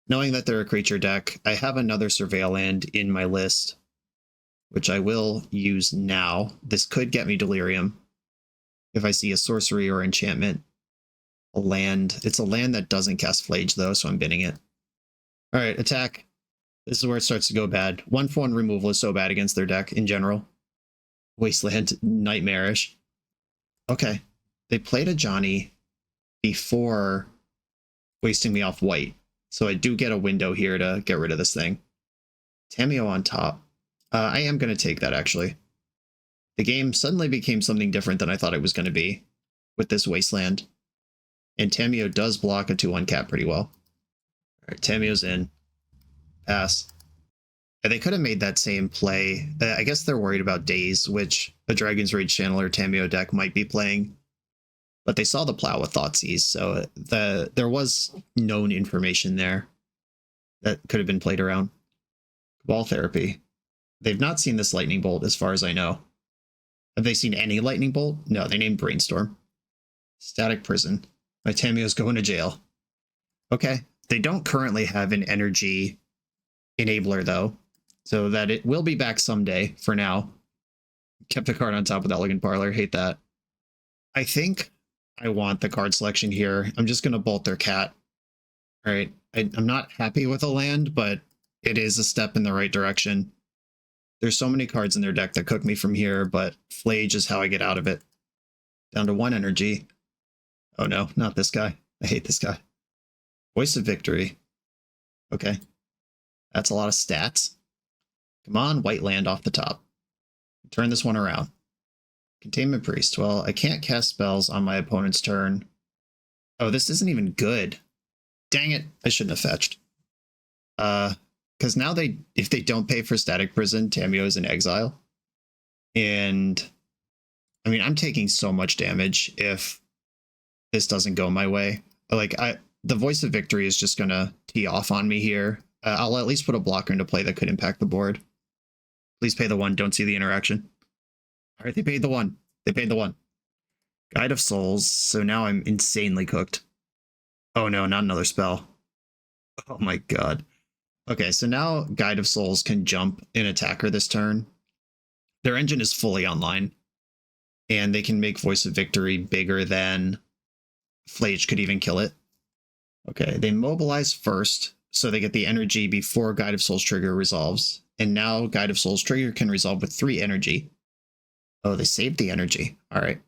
Knowing that they're a creature deck, I have another Surveil land in my list, which I will use now. This could get me Delirium if I see a sorcery or enchantment. A land. It's a land that doesn't cast Flage though, so I'm binning it. Alright, attack. This is where it starts to go bad. 1/1 removal is so bad against their deck in general. Wasteland, nightmarish. Okay. They played a Johnny before wasting me off white. So I do get a window here to get rid of this thing. Tamiyo on top. I am going to take that, actually. The game suddenly became something different than I thought it was going to be with this Wasteland. And Tamiyo does block a 2/1 cap pretty well. Alright, Tamiyo's in. Pass. And they could have made that same play. I guess they're worried about Daze, which a Dragon's Rage Channeler Tamiyo deck might be playing. But they saw the Plow with Thoughtseize, so there was known information there that could have been played around. Ball Therapy. They've not seen this Lightning Bolt as far as I know. Have they seen any Lightning Bolt? No, they named Brainstorm. Static Prison. My Tamiyo's going to jail. Okay. They don't currently have an energy enabler, though, so that it will be back someday for now. Kept a card on top with Elegant Parlor. Hate that. I think I want the card selection here. I'm just going to bolt their cat. All right. I'm not happy with a land, but it is a step in the right direction. There's so many cards in their deck that cook me from here, but Flage is how I get out of it. Down to 1 energy. Oh no, not this guy. I hate this guy. Voice of Victory. Okay. That's a lot of stats. Come on, white land off the top. Turn this one around. Containment Priest. Well, I can't cast spells on my opponent's turn. Oh, this isn't even good. Dang it. I shouldn't have fetched. Because now if they don't pay for Static Prison, Tamiyo is in exile. And I mean, I'm taking so much damage if this doesn't go my way. Like, the Voice of Victory is just gonna tee off on me here. I'll at least put a blocker into play that could impact the board. Please pay the 1. Don't see the interaction. All right, they paid the 1. They paid the 1. Guide of Souls. So now I'm insanely cooked. Oh no, not another spell. Oh my god. Okay, so now Guide of Souls can jump an attacker this turn. Their engine is fully online. And they can make Voice of Victory bigger than Flage could even kill it. Okay, they mobilize first, so they get the energy before Guide of Souls trigger resolves. And now Guide of Souls trigger can resolve with 3 energy. Oh, they saved the energy. All right.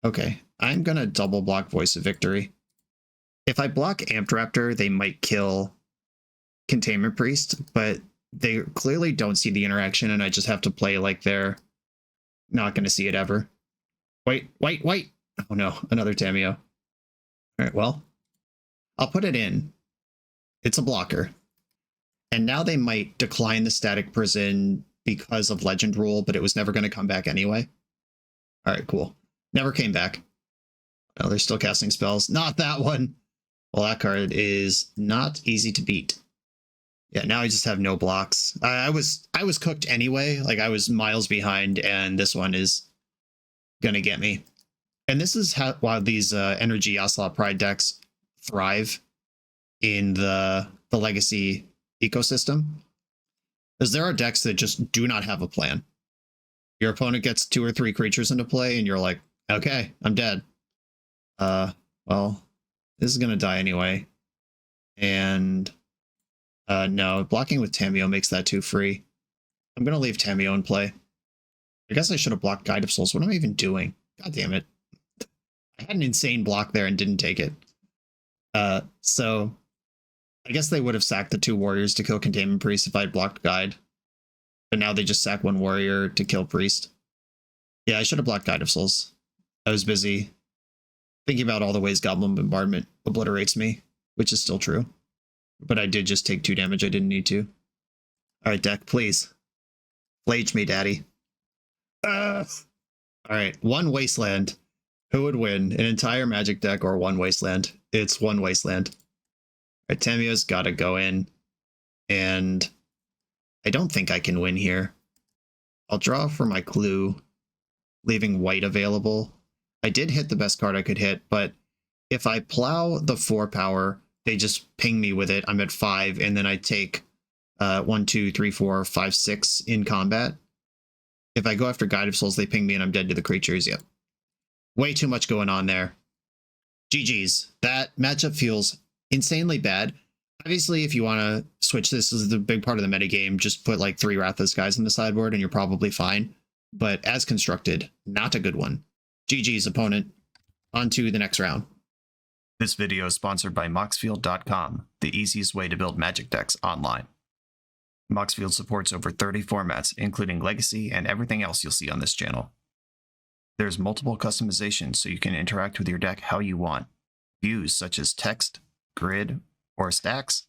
Okay, I'm going to double block Voice of Victory. If I block Amtraptor, they might kill Containment Priest, but they clearly don't see the interaction, and I just have to play like they're not going to see it ever. Wait. Oh no, another Tamiyo. All right, well, I'll put it in. It's a blocker. And now they might decline the Static Prison because of Legend Rule, but it was never going to come back anyway. All right, cool. Never came back. Oh, they're still casting spells. Not that one. Well, that card is not easy to beat. Yeah, now I just have no blocks. I was cooked anyway. Like, I was miles behind, and this one is gonna get me. And this is why these Energy Ocelot Pride decks thrive in the Legacy ecosystem. Because there are decks that just do not have a plan. Your opponent gets 2 or 3 creatures into play, and you're like, okay, I'm dead. Well, this is gonna die anyway. And no, blocking with Tamiyo makes that too free. I'm gonna leave Tamiyo in play. I guess I should have blocked Guide of Souls. What am I even doing? God damn it. I had an insane block there and didn't take it. So I guess they would have sacked the 2 warriors to kill Containment Priest if I had blocked Guide. But now they just sack 1 warrior to kill Priest. Yeah, I should have blocked Guide of Souls. I was busy thinking about all the ways Goblin Bombardment obliterates me, which is still true. But I did just take 2 damage I didn't need to. Alright, deck, please. Flage me, daddy. Alright, one Wasteland. Who would win? An entire Magic deck or one Wasteland? It's one Wasteland. Alright, Tamio's gotta go in. And I don't think I can win here. I'll draw for my clue, leaving white available. I did hit the best card I could hit, but if I plow the 4 power, they just ping me with it. I'm at 5, and then I take 1, 2, 3, 4, 5, 6 in combat. If I go after Guide of Souls, they ping me and I'm dead to the creatures. Yep. Way too much going on there. GG's. That matchup feels insanely bad. Obviously, if you want to switch this as the big part of the metagame, just put like 3 Ratha's guys in the sideboard and you're probably fine. But as constructed, not a good one. GG's, opponent. On to the next round. This video is sponsored by Moxfield.com, the easiest way to build Magic decks online. Moxfield supports over 30 formats, including Legacy and everything else you'll see on this channel. There's multiple customizations so you can interact with your deck how you want. Views such as text, grid, or stacks,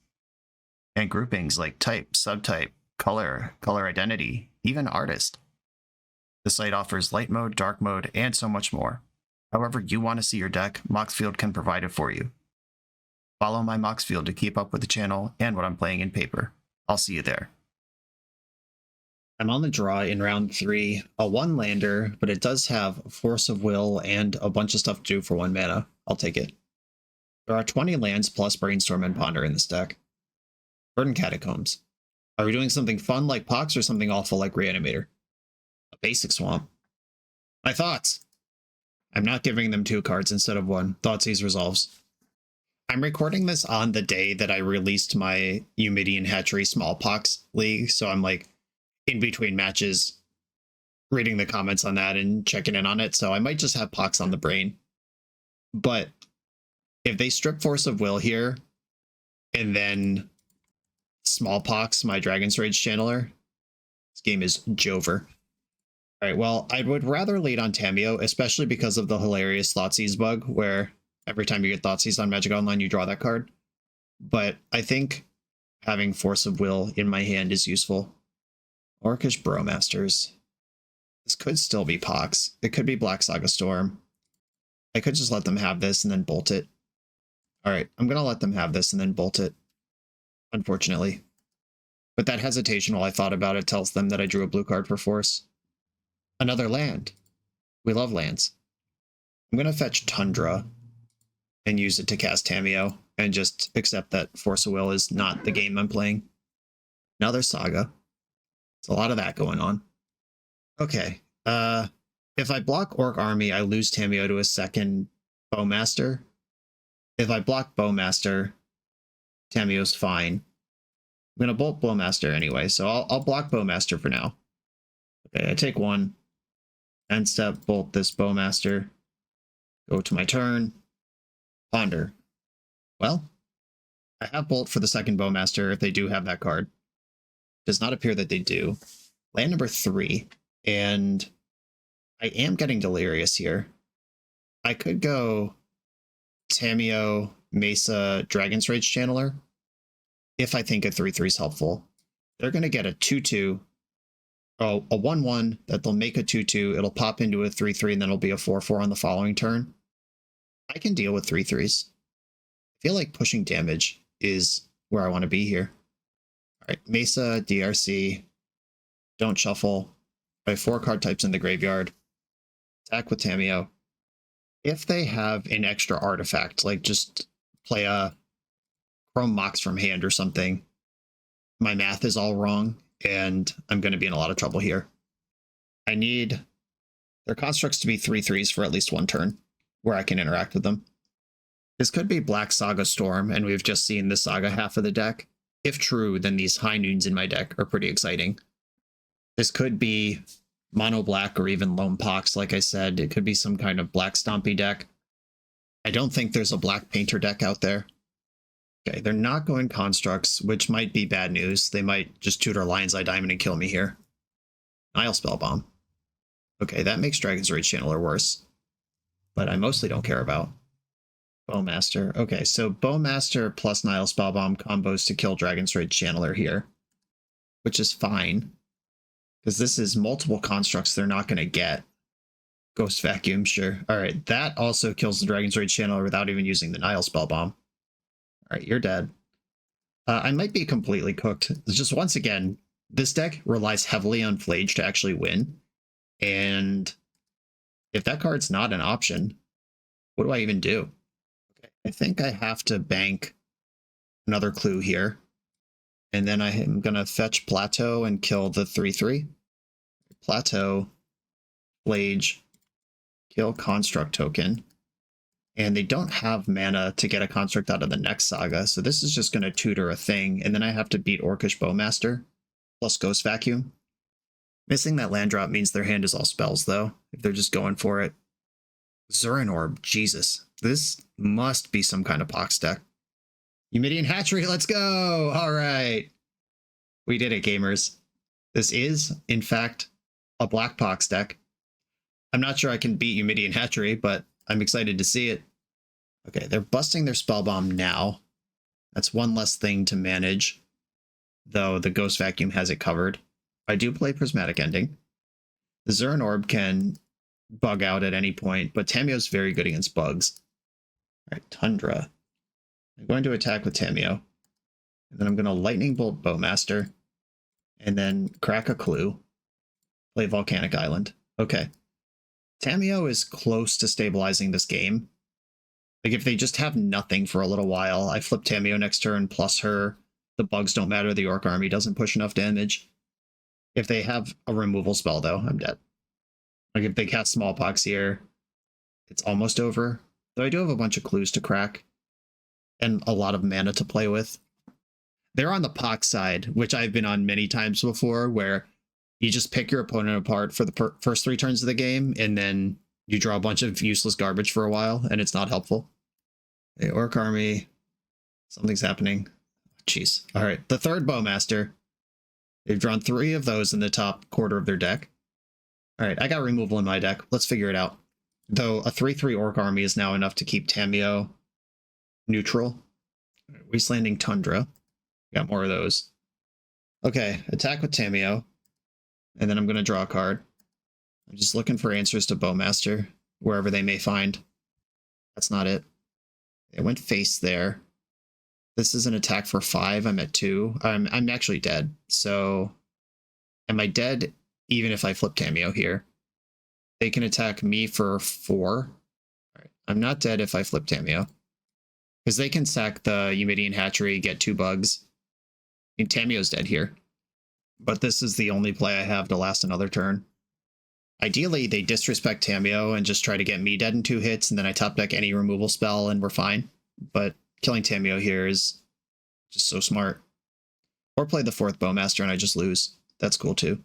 and groupings like type, subtype, color, color identity, even artist. The site offers light mode, dark mode, and so much more. However you want to see your deck, Moxfield can provide it for you. Follow my Moxfield to keep up with the channel and what I'm playing in paper. I'll see you there. I'm on the draw in round 3, a 1-lander, but it does have Force of Will and a bunch of stuff to do for 1 mana. I'll take it. There are 20 lands plus Brainstorm and Ponder in this deck. Verdant Catacombs. Are we doing something fun like Pox or something awful like Reanimator? A basic swamp. My thoughts! I'm not giving them 2 cards instead of 1. Thoughtseize resolves. I'm recording this on the day that I released my Eumidian Hatchery Smallpox League, so I'm like in between matches reading the comments on that and checking in on it, so I might just have Pox on the brain. But if they strip Force of Will here and then Smallpox, my Dragon's Rage Channeler, this game is Jover. Alright, well, I would rather lead on Tamio, especially because of the hilarious Thoughtseize bug, where every time you get Thoughtseize on Magic Online, you draw that card. But I think having Force of Will in my hand is useful. Orcish Brewmasters. This could still be Pox. It could be Black Saga Storm. I could just let them have this and then bolt it. Alright, I'm going to let them have this and then bolt it. Unfortunately. But that hesitation while I thought about it tells them that I drew a blue card for Force. Another land. We love lands. I'm going to fetch Tundra and use it to cast Tamio and just accept that Force of Will is not the game I'm playing. Another Saga. There's a lot of that going on. Okay. If I block Orc Army, I lose Tamio to a second Bowmaster. If I block Bowmaster, Tamio's fine. I'm going to bolt Bowmaster anyway, so I'll block Bowmaster for now. Okay, I take 1. End step, bolt this Bowmaster. Go to my turn. Ponder. Well, I have bolt for the second Bowmaster if they do have that card. Does not appear that they do. Land number 3, and I am getting delirious here. I could go Tamio, Mesa, Dragon's Rage Channeler if I think a 3/3 is helpful. They're going to get a 2/2. Oh, a 1/1 that they'll make a 2/2. It'll pop into a 3/3 and then it'll be a 4/4 on the following turn. I can deal with 3/3s. I feel like pushing damage is where I want to be here. Alright, Mesa, DRC. Don't shuffle. I have 4 card types in the graveyard. Attack with Tamio. If they have an extra artifact, like just play a Chrome Mox from hand or something, my math is all wrong, and I'm going to be in a lot of trouble here. I need their constructs to be 3/3s for at least 1 turn, where I can interact with them. This could be Black Saga Storm, and we've just seen the Saga half of the deck. If true, then these high noons in my deck are pretty exciting. This could be Mono Black or even Lone Pox, like I said. It could be some kind of Black Stompy deck. I don't think there's a Black Painter deck out there. Okay, they're not going constructs, which might be bad news. They might just tutor Lion's Eye Diamond and kill me here. Nile Spellbomb. Okay, that makes Dragon's Rage Channeler worse. But I mostly don't care about Bowmaster. Okay, so Bowmaster plus Nile Spellbomb combos to kill Dragon's Rage Channeler here. which is fine. Because this is multiple constructs they're not going to get. Ghost Vacuum, sure. Alright, that also kills the Dragon's Rage Channeler without even using the Nile Spellbomb. Alright, you're dead. I might be completely cooked. Just once again, this deck relies heavily on Flage to actually win. And if that card's not an option, what do I even do? Okay, I think I have to bank another clue here. And then I am going to fetch Plateau and kill the 3/3. Plateau, Flage, kill Construct token. And they don't have mana to get a construct out of the next saga, so this is just going to tutor a thing, and then I have to beat Orcish Bowmaster, plus Ghost Vacuum. Missing that land drop means their hand is all spells, though, if they're just going for it. Zurin Orb, Jesus. This must be some kind of Pox deck. Eumidian Hatchery, let's go! Alright. We did it, gamers. This is, in fact, a Black Pox deck. I'm not sure I can beat Eumidian Hatchery, but I'm excited to see it. Okay, they're busting their Spellbomb now. That's one less thing to manage, though the Ghost Vacuum has it covered. I do play Prismatic Ending. The Zurin Orb can bug out at any point, but Tamiyo's very good against bugs. Alright, Tundra. I'm going to attack with Tamiyo. And then I'm going to Lightning Bolt Bowmaster. And then crack a clue. Play Volcanic Island. Okay. Tamiyo is close to stabilizing this game. Like, if they just have nothing for a little while, I flip Tamiyo next turn, plus her. The bugs don't matter, the Orc army doesn't push enough damage. If they have a removal spell, though, I'm dead. Like, if they cast Smallpox here, it's almost over. Though I do have a bunch of clues to crack. And a lot of mana to play with. They're on the Pox side, which I've been on many times before, where you just pick your opponent apart for the first 3 turns of the game, and then you draw a bunch of useless garbage for a while, and it's not helpful. The Orc army, something's happening. Jeez. All right, the third Bowmaster. They've drawn 3 of those in the top quarter of their deck. All right, I got removal in my deck. Let's figure it out. Though a 3/3 Orc army is now enough to keep Tamiyo neutral. Wastelanding Tundra. Got more of those. Okay, attack with Tamiyo. And then I'm going to draw a card. I'm just looking for answers to Bowmaster, wherever they may find. That's not it. It went face there. This is an attack for 5. I'm at 2. I'm actually dead. So, am I dead even if I flip Tamiyo here? They can attack me for 4. All right. I'm not dead if I flip Tamiyo. Because they can sack the Eumidian Hatchery, get 2 bugs. And Tamiyo's dead here. But this is the only play I have to last another turn. Ideally, they disrespect Tamiyo and just try to get me dead in 2 hits, and then I top deck any removal spell and we're fine. But killing Tamiyo here is just so smart. Or play the 4th Bowmaster and I just lose. That's cool too.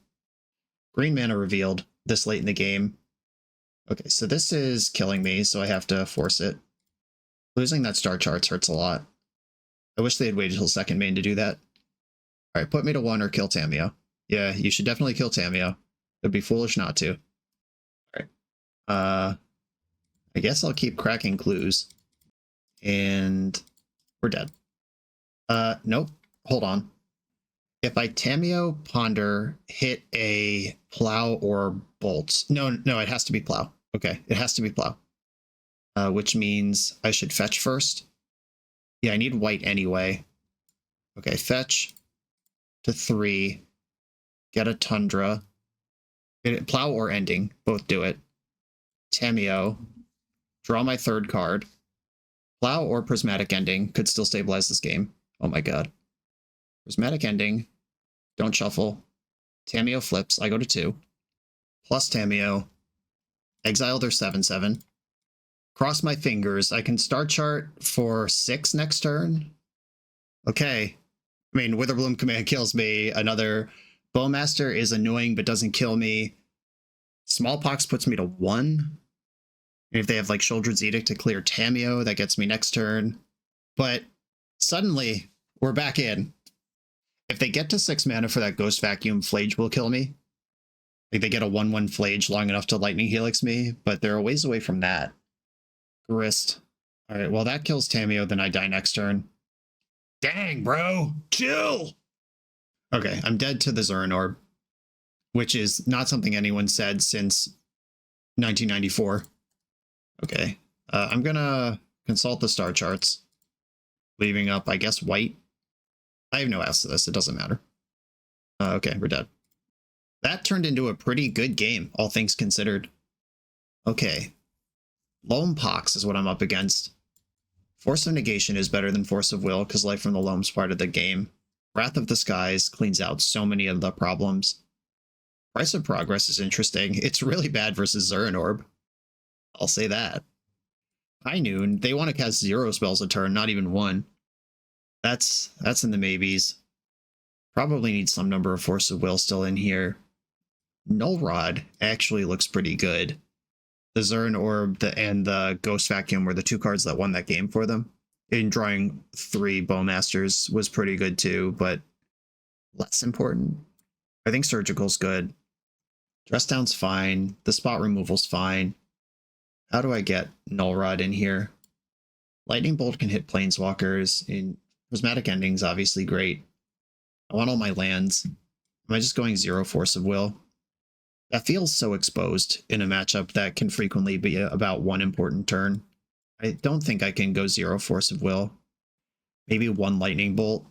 Green mana revealed this late in the game. Okay, so this is killing me, so I have to force it. Losing that Star Charts hurts a lot. I wish they had waited till second main to do that. Alright, put me to 1 or kill Tamiyo. Yeah, you should definitely kill Tamiyo. It'd be foolish not to. Alright. I guess I'll keep cracking clues. And we're dead. Nope. Hold on. If I Tamiyo, Ponder, hit a Plow or Bolt. No, it has to be Plow. Okay, it has to be Plow. Which means I should fetch first. Yeah, I need white anyway. Okay, fetch to 3. Get a Tundra. Plow or Ending. Both do it. Tamiyo. Draw my 3rd card. Plow or Prismatic Ending could still stabilize this game. Oh my god. Prismatic Ending. Don't shuffle. Tamiyo flips. I go to 2. Plus Tamiyo. Exile their 7/7. Cross my fingers. I can Star Chart for 6 next turn. Okay. I mean, Witherbloom Command kills me. Another Bowmaster is annoying but doesn't kill me. Smallpox puts me to 1. And if they have like Shoulder's Edict to clear Tamiyo, that gets me next turn. But suddenly, we're back in. If they get to 6 mana for that Ghost Vacuum, Flage will kill me. Like, they get a 1/1 Flage long enough to Lightning Helix me, but they're a ways away from that. Grist. Alright, well that kills Tamiyo, then I die next turn. Dang, bro! Chill! Okay, I'm dead to the Zurin Orb, which is not something anyone said since 1994. Okay, I'm gonna consult the star charts, leaving up, I guess, white. I have no S to this, it doesn't matter. Okay, we're dead. That turned into a pretty good game, all things considered. Okay, Loam Pox is what I'm up against. Force of Negation is better than Force of Will, because Life from the Loam's part of the game. Wrath of the Skies cleans out so many of the problems. Price of Progress is interesting. It's really bad versus Zurin Orb. I'll say that. High Noon, they want to cast 0 spells a turn, not even 1. That's in the maybes. Probably need some number of Force of Will still in here. Null Rod actually looks pretty good. The Zurin Orb and the Ghost Vacuum were the 2 cards that won that game for them. In drawing 3 Bowmasters was pretty good too, but less important. I think Surgical's good. Dress Down's fine. The spot removal's fine. How do I get Null Rod in here? Lightning Bolt can hit Planeswalkers. In Prismatic Ending's obviously great. I want all my lands. Am I just going 0 Force of Will? That feels so exposed in a matchup that can frequently be about 1 important turn. I don't think I can go 0 Force of Will. Maybe 1 Lightning Bolt.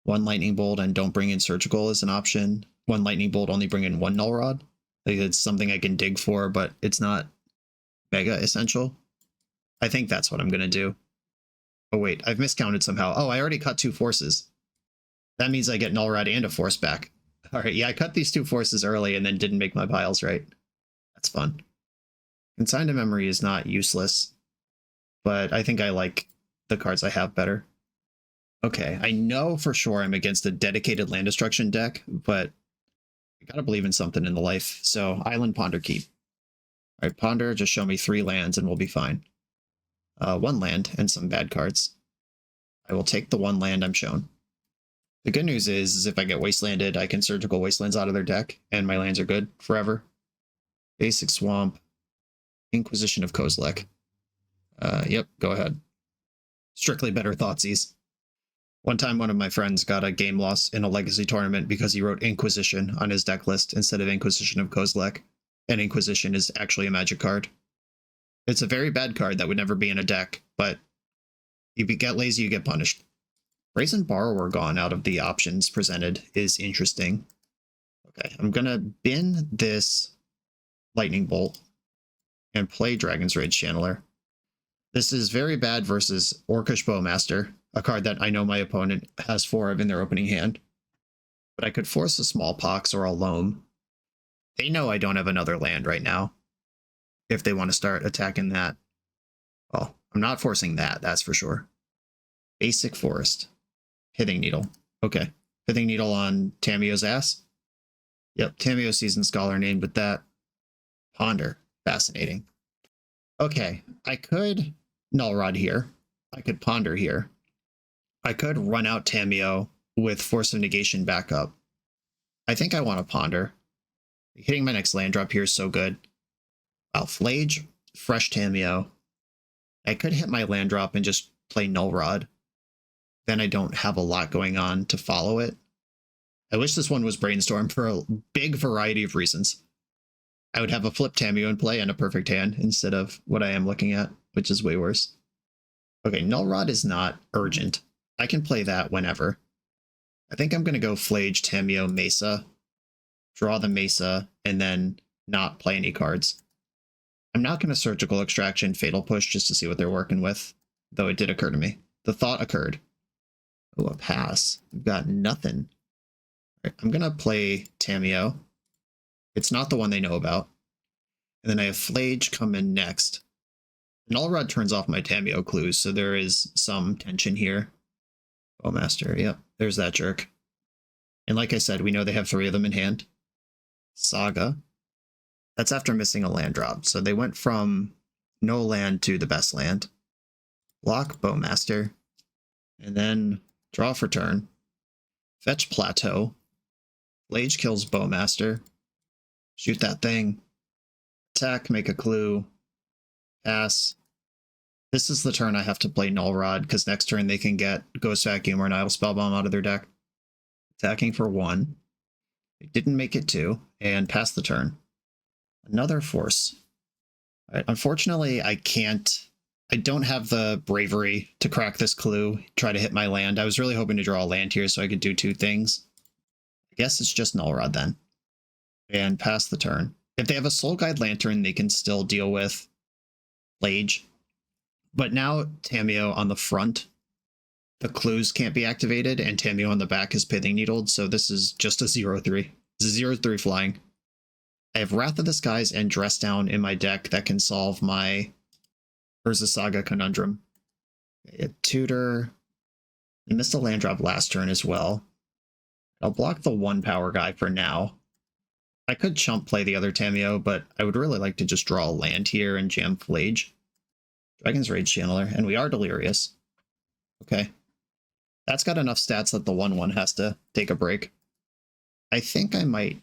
1 Lightning Bolt and don't bring in Surgical is an option. 1 Lightning Bolt, only bring in 1 Null Rod. Like, it's something I can dig for, but it's not mega essential. I think that's what I'm going to do. Oh wait, I've miscounted somehow. Oh, I already cut 2 forces. That means I get Null Rod and a force back. Alright, yeah, I cut these 2 forces early and then didn't make my piles right. That's fun. Consign to Memory is not useless, but I think I like the cards I have better. Okay, I know for sure I'm against a dedicated land destruction deck, but I gotta believe in something in the life, so Island Ponder Keep. Alright, Ponder, just show me 3 lands and we'll be fine. 1 land and some bad cards. I will take the 1 land I'm shown. The good news is if I get Wastelanded, I can Surgical Wastelands out of their deck, and my lands are good forever. Basic Swamp. Inquisition of Kozilek. Yep, go ahead. Strictly better Thoughtseize. One time one of my friends got a game loss in a Legacy tournament because he wrote Inquisition on his deck list instead of Inquisition of Kozilek, and Inquisition is actually a magic card. It's a very bad card that would never be in a deck, but if you get lazy, you get punished. Brazen Borrower gone out of the options presented is interesting. Okay, I'm gonna bin this Lightning Bolt and play Dragon's Rage Channeler. This is very bad versus Orcish Bowmaster, a card that I know my opponent has 4 of in their opening hand. But I could force a Smallpox or a Loam. They know I don't have another land right now, if they want to start attacking that. Well, I'm not forcing that, that's for sure. Basic Forest. Pithing Needle. Okay. Pithing Needle on Tamiyo's ass? Yep, Tamiyo Seasoned Scholar named with that. Ponder. Fascinating. Okay, I could Null Rod here. I could Ponder here. I could run out Tamiyo with Force of Negation backup. I think I want to Ponder. Hitting my next land drop here is so good. I'll Flage, fresh Tamiyo. I could hit my land drop and just play Null Rod. Then I don't have a lot going on to follow it. I wish this one was Brainstorm for a big variety of reasons. I would have a flip Tamiyo in play and a perfect hand instead of what I am looking at, which is way worse. Okay, Null Rod is not urgent. I can play that whenever. I think I'm going to go Flage, Tamiyo, Mesa, draw the Mesa, and then not play any cards. I'm not going to Surgical Extraction, Fatal Push just to see what they're working with, though it did occur to me. The thought occurred. Oh, a pass. We've got nothing. Right, I'm going to play Tamiyo. It's not the one they know about. And then I have Flage come in next. Null Rod turns off my Tamiyo clues, so there is some tension here. Bowmaster, yep, there's that jerk. And like I said, we know they have 3 of them in hand. Saga. That's after missing a land drop, so they went from no land to the best land. Block Bowmaster. And then draw for turn. Fetch Plateau. Flage kills Bowmaster. Shoot that thing. Attack, make a clue. Pass. This is the turn I have to play Null Rod, because next turn they can get Ghost Vacuum or Nihil Spellbomb out of their deck. attacking for 1. It didn't make it 2, and pass the turn. Another force. All right, unfortunately, I don't have the bravery to crack this clue, try to hit my land. I was really hoping to draw a land here so I could do 2 things. I guess it's just Null Rod then. And pass the turn. If they have a Soul Guide Lantern, they can still deal with Flage. But now Tamiyo on the front, the clues can't be activated, and Tamiyo on the back is Pithing Needled, so this is just a 0-3. It's a 0-3 flying. I have Wrath of the Skies and Dress Down in my deck that can solve my Urza Saga conundrum. A tutor. I missed a land drop last turn as well. I'll block the 1 power guy for now. I could chump play the other Tamiyo, but I would really like to just draw a land here and jam Flage. Dragon's Rage Channeler, and we are Delirious. Okay. That's got enough stats that the 1/1 has to take a break. I think I might...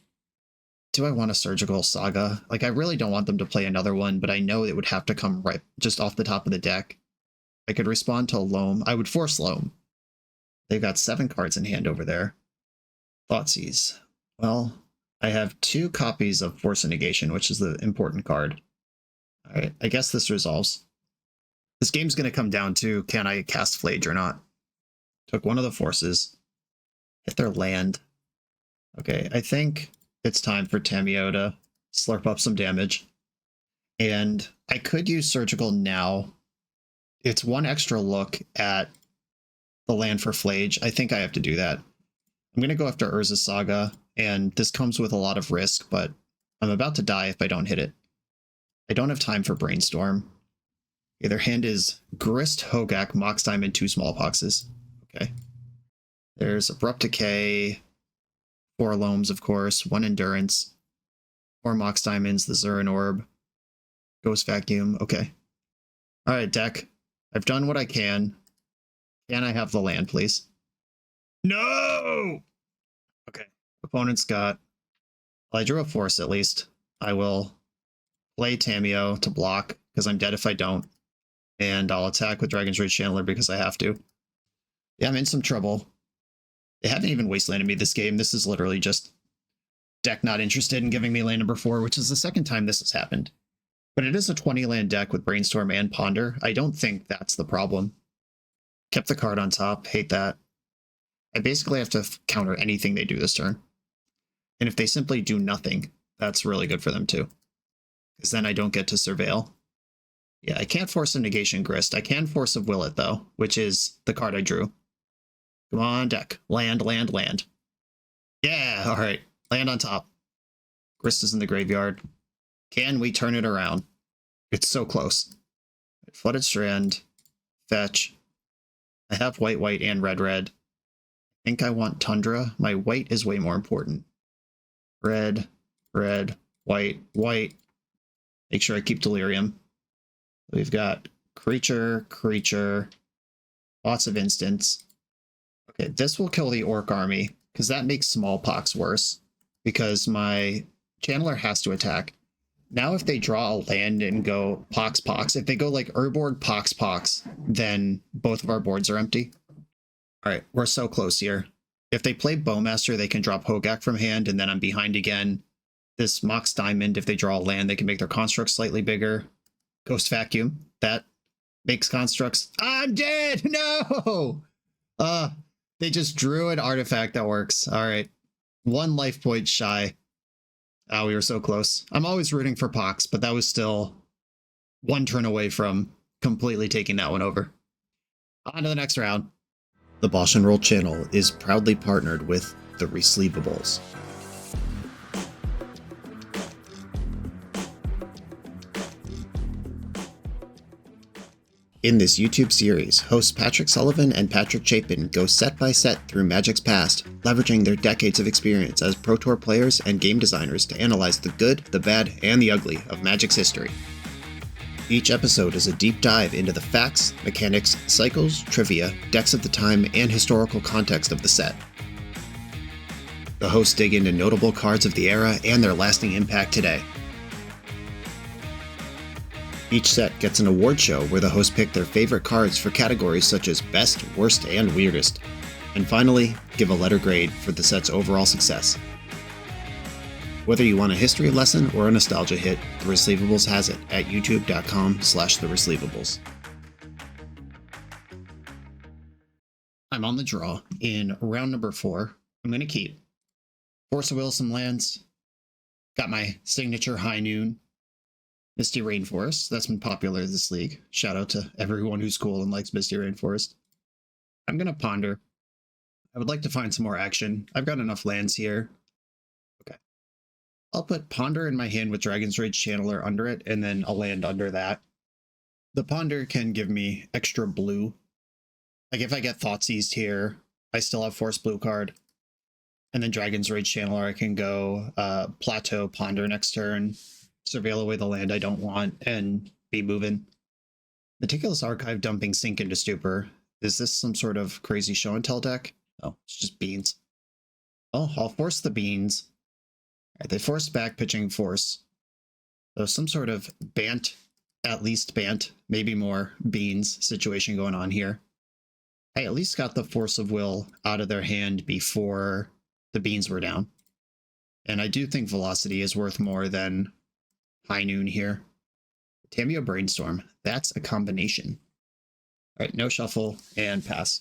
Do I want a Surgical Saga? Like, I really don't want them to play another one, but I know it would have to come right just off the top of the deck. I could respond to Loam. I would force Loam. They've got 7 cards in hand over there. Thoughtseize. Well, I have 2 copies of Force of Negation, which is the important card. Alright, I guess this resolves. This game's going to come down to, can I cast Flage or not? Took 1 of the forces. Hit their land. Okay, I think it's time for Tamiyo to slurp up some damage. And I could use Surgical now. It's 1 extra look at the land for Flage. I think I have to do that. I'm going to go after Urza Saga, and this comes with a lot of risk, but I'm about to die if I don't hit it. I don't have time for Brainstorm. Okay, their hand is Grist, Hogak, Mox Diamond, 2 Smallpoxes. Okay. There's Abrupt Decay, 4 Loams, of course, 1 Endurance, 4 Mox Diamonds, the Zurin Orb, Ghost Vacuum. Okay. Alright, deck. I've done what I can. Can I have the land, please? No! Okay. Opponent's got... Well, I drew a force, at least. I will play Tamiyo to block, because I'm dead if I don't. And I'll attack with Dragon's Rage Channeler because I have to. Yeah, I'm in some trouble. They haven't even wastelanded me this game. This is literally just deck not interested in giving me land number 4, which is the second time this has happened. But it is a 20 land deck with Brainstorm and Ponder. I don't think that's the problem. Kept the card on top. Hate that. I basically have to counter anything they do this turn. And if they simply do nothing, that's really good for them too. Because then I don't get to Surveil. Yeah, I can't force a Negation Grist. I can force a Will It, though, which is the card I drew. Come on, deck. Land, land, land. Yeah, alright. Land on top. Grist is in the graveyard. Can we turn it around? It's so close. Flooded Strand. Fetch. I have white, white, and red, red. I think I want Tundra. My white is way more important. Red, red, white, white. Make sure I keep Delirium. We've got creature, creature, lots of instants. Okay, this will kill the Orc army, because that makes Smallpox worse, because my Channeler has to attack. Now if they draw a land and go Pox, Pox, if they go like Urborg, Pox, Pox, then both of our boards are empty. Alright, we're so close here. If they play Bowmaster, they can drop Hogak from hand, and then I'm behind again. This Mox Diamond, if they draw a land, they can make their construct slightly bigger. Ghost Vacuum, that makes constructs. I'm dead! No! They just drew an artifact that works. Alright. 1 life point shy. Oh, we were so close. I'm always rooting for Pox, but that was still 1 turn away from completely taking that one over. On to the next round. The BoshNRoll channel is proudly partnered with the Resleevables. In this YouTube series, hosts Patrick Sullivan and Patrick Chapin go set by set through Magic's past, leveraging their decades of experience as Pro Tour players and game designers to analyze the good, the bad, and the ugly of Magic's history. Each episode is a deep dive into the facts, mechanics, cycles, trivia, decks of the time, and historical context of the set. The hosts dig into notable cards of the era and their lasting impact today. Each set gets an award show where the hosts pick their favorite cards for categories such as Best, Worst, and Weirdest. And finally, give a letter grade for the set's overall success. Whether you want a history lesson or a nostalgia hit, The Receivables has it at youtube.com/thereceivables. I'm on the draw in round number 4. I'm going to keep Force of Will, some lands. Got my signature High Noon, Misty Rainforest. That's been popular this league. Shout out to everyone who's cool and likes Misty Rainforest. I'm going to ponder. I would like to find some more action. I've got enough lands here. Okay. I'll put Ponder in my hand with Dragon's Rage Channeler under it, and then a land under that. The Ponder can give me extra blue. Like if I get Thoughtseized here, I still have Force Blue card. And then Dragon's Rage Channeler, I can go Plateau, Ponder next turn, surveil away the land I don't want, and be moving. Meticulous Archive dumping Sink into Stupor. Is this some sort of crazy show and tell deck? Oh, it's just beans. Oh, I'll force the beans. All right, they forced back pitching Force. So some sort of Bant, at least Bant, maybe more beans situation going on here. I at least got the Force of Will out of their hand before the beans were down. And I do think Velocity is worth more than High Noon here. Tamiyo Brainstorm, that's a combination. All right, no shuffle and pass.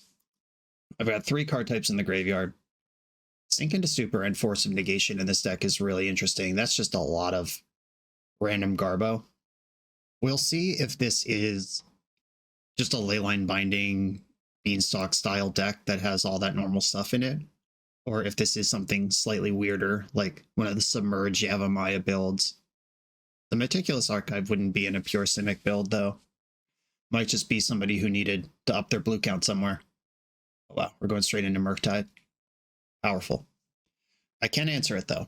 I've got 3 card types in the graveyard. Sink into Stupor and Force of Negation in this deck is really interesting. That's just a lot of random garbo. We'll see if this is just a Leyline Binding Beanstalk style deck that has all that normal stuff in it, or if this is something slightly weirder, like one of the Submerge Yavimaya builds. The Meticulous Archive wouldn't be in a pure Simic build, though. Might just be somebody who needed to up their blue count somewhere. Oh, wow, we're going straight into Murktide. Powerful. I can't answer it, though.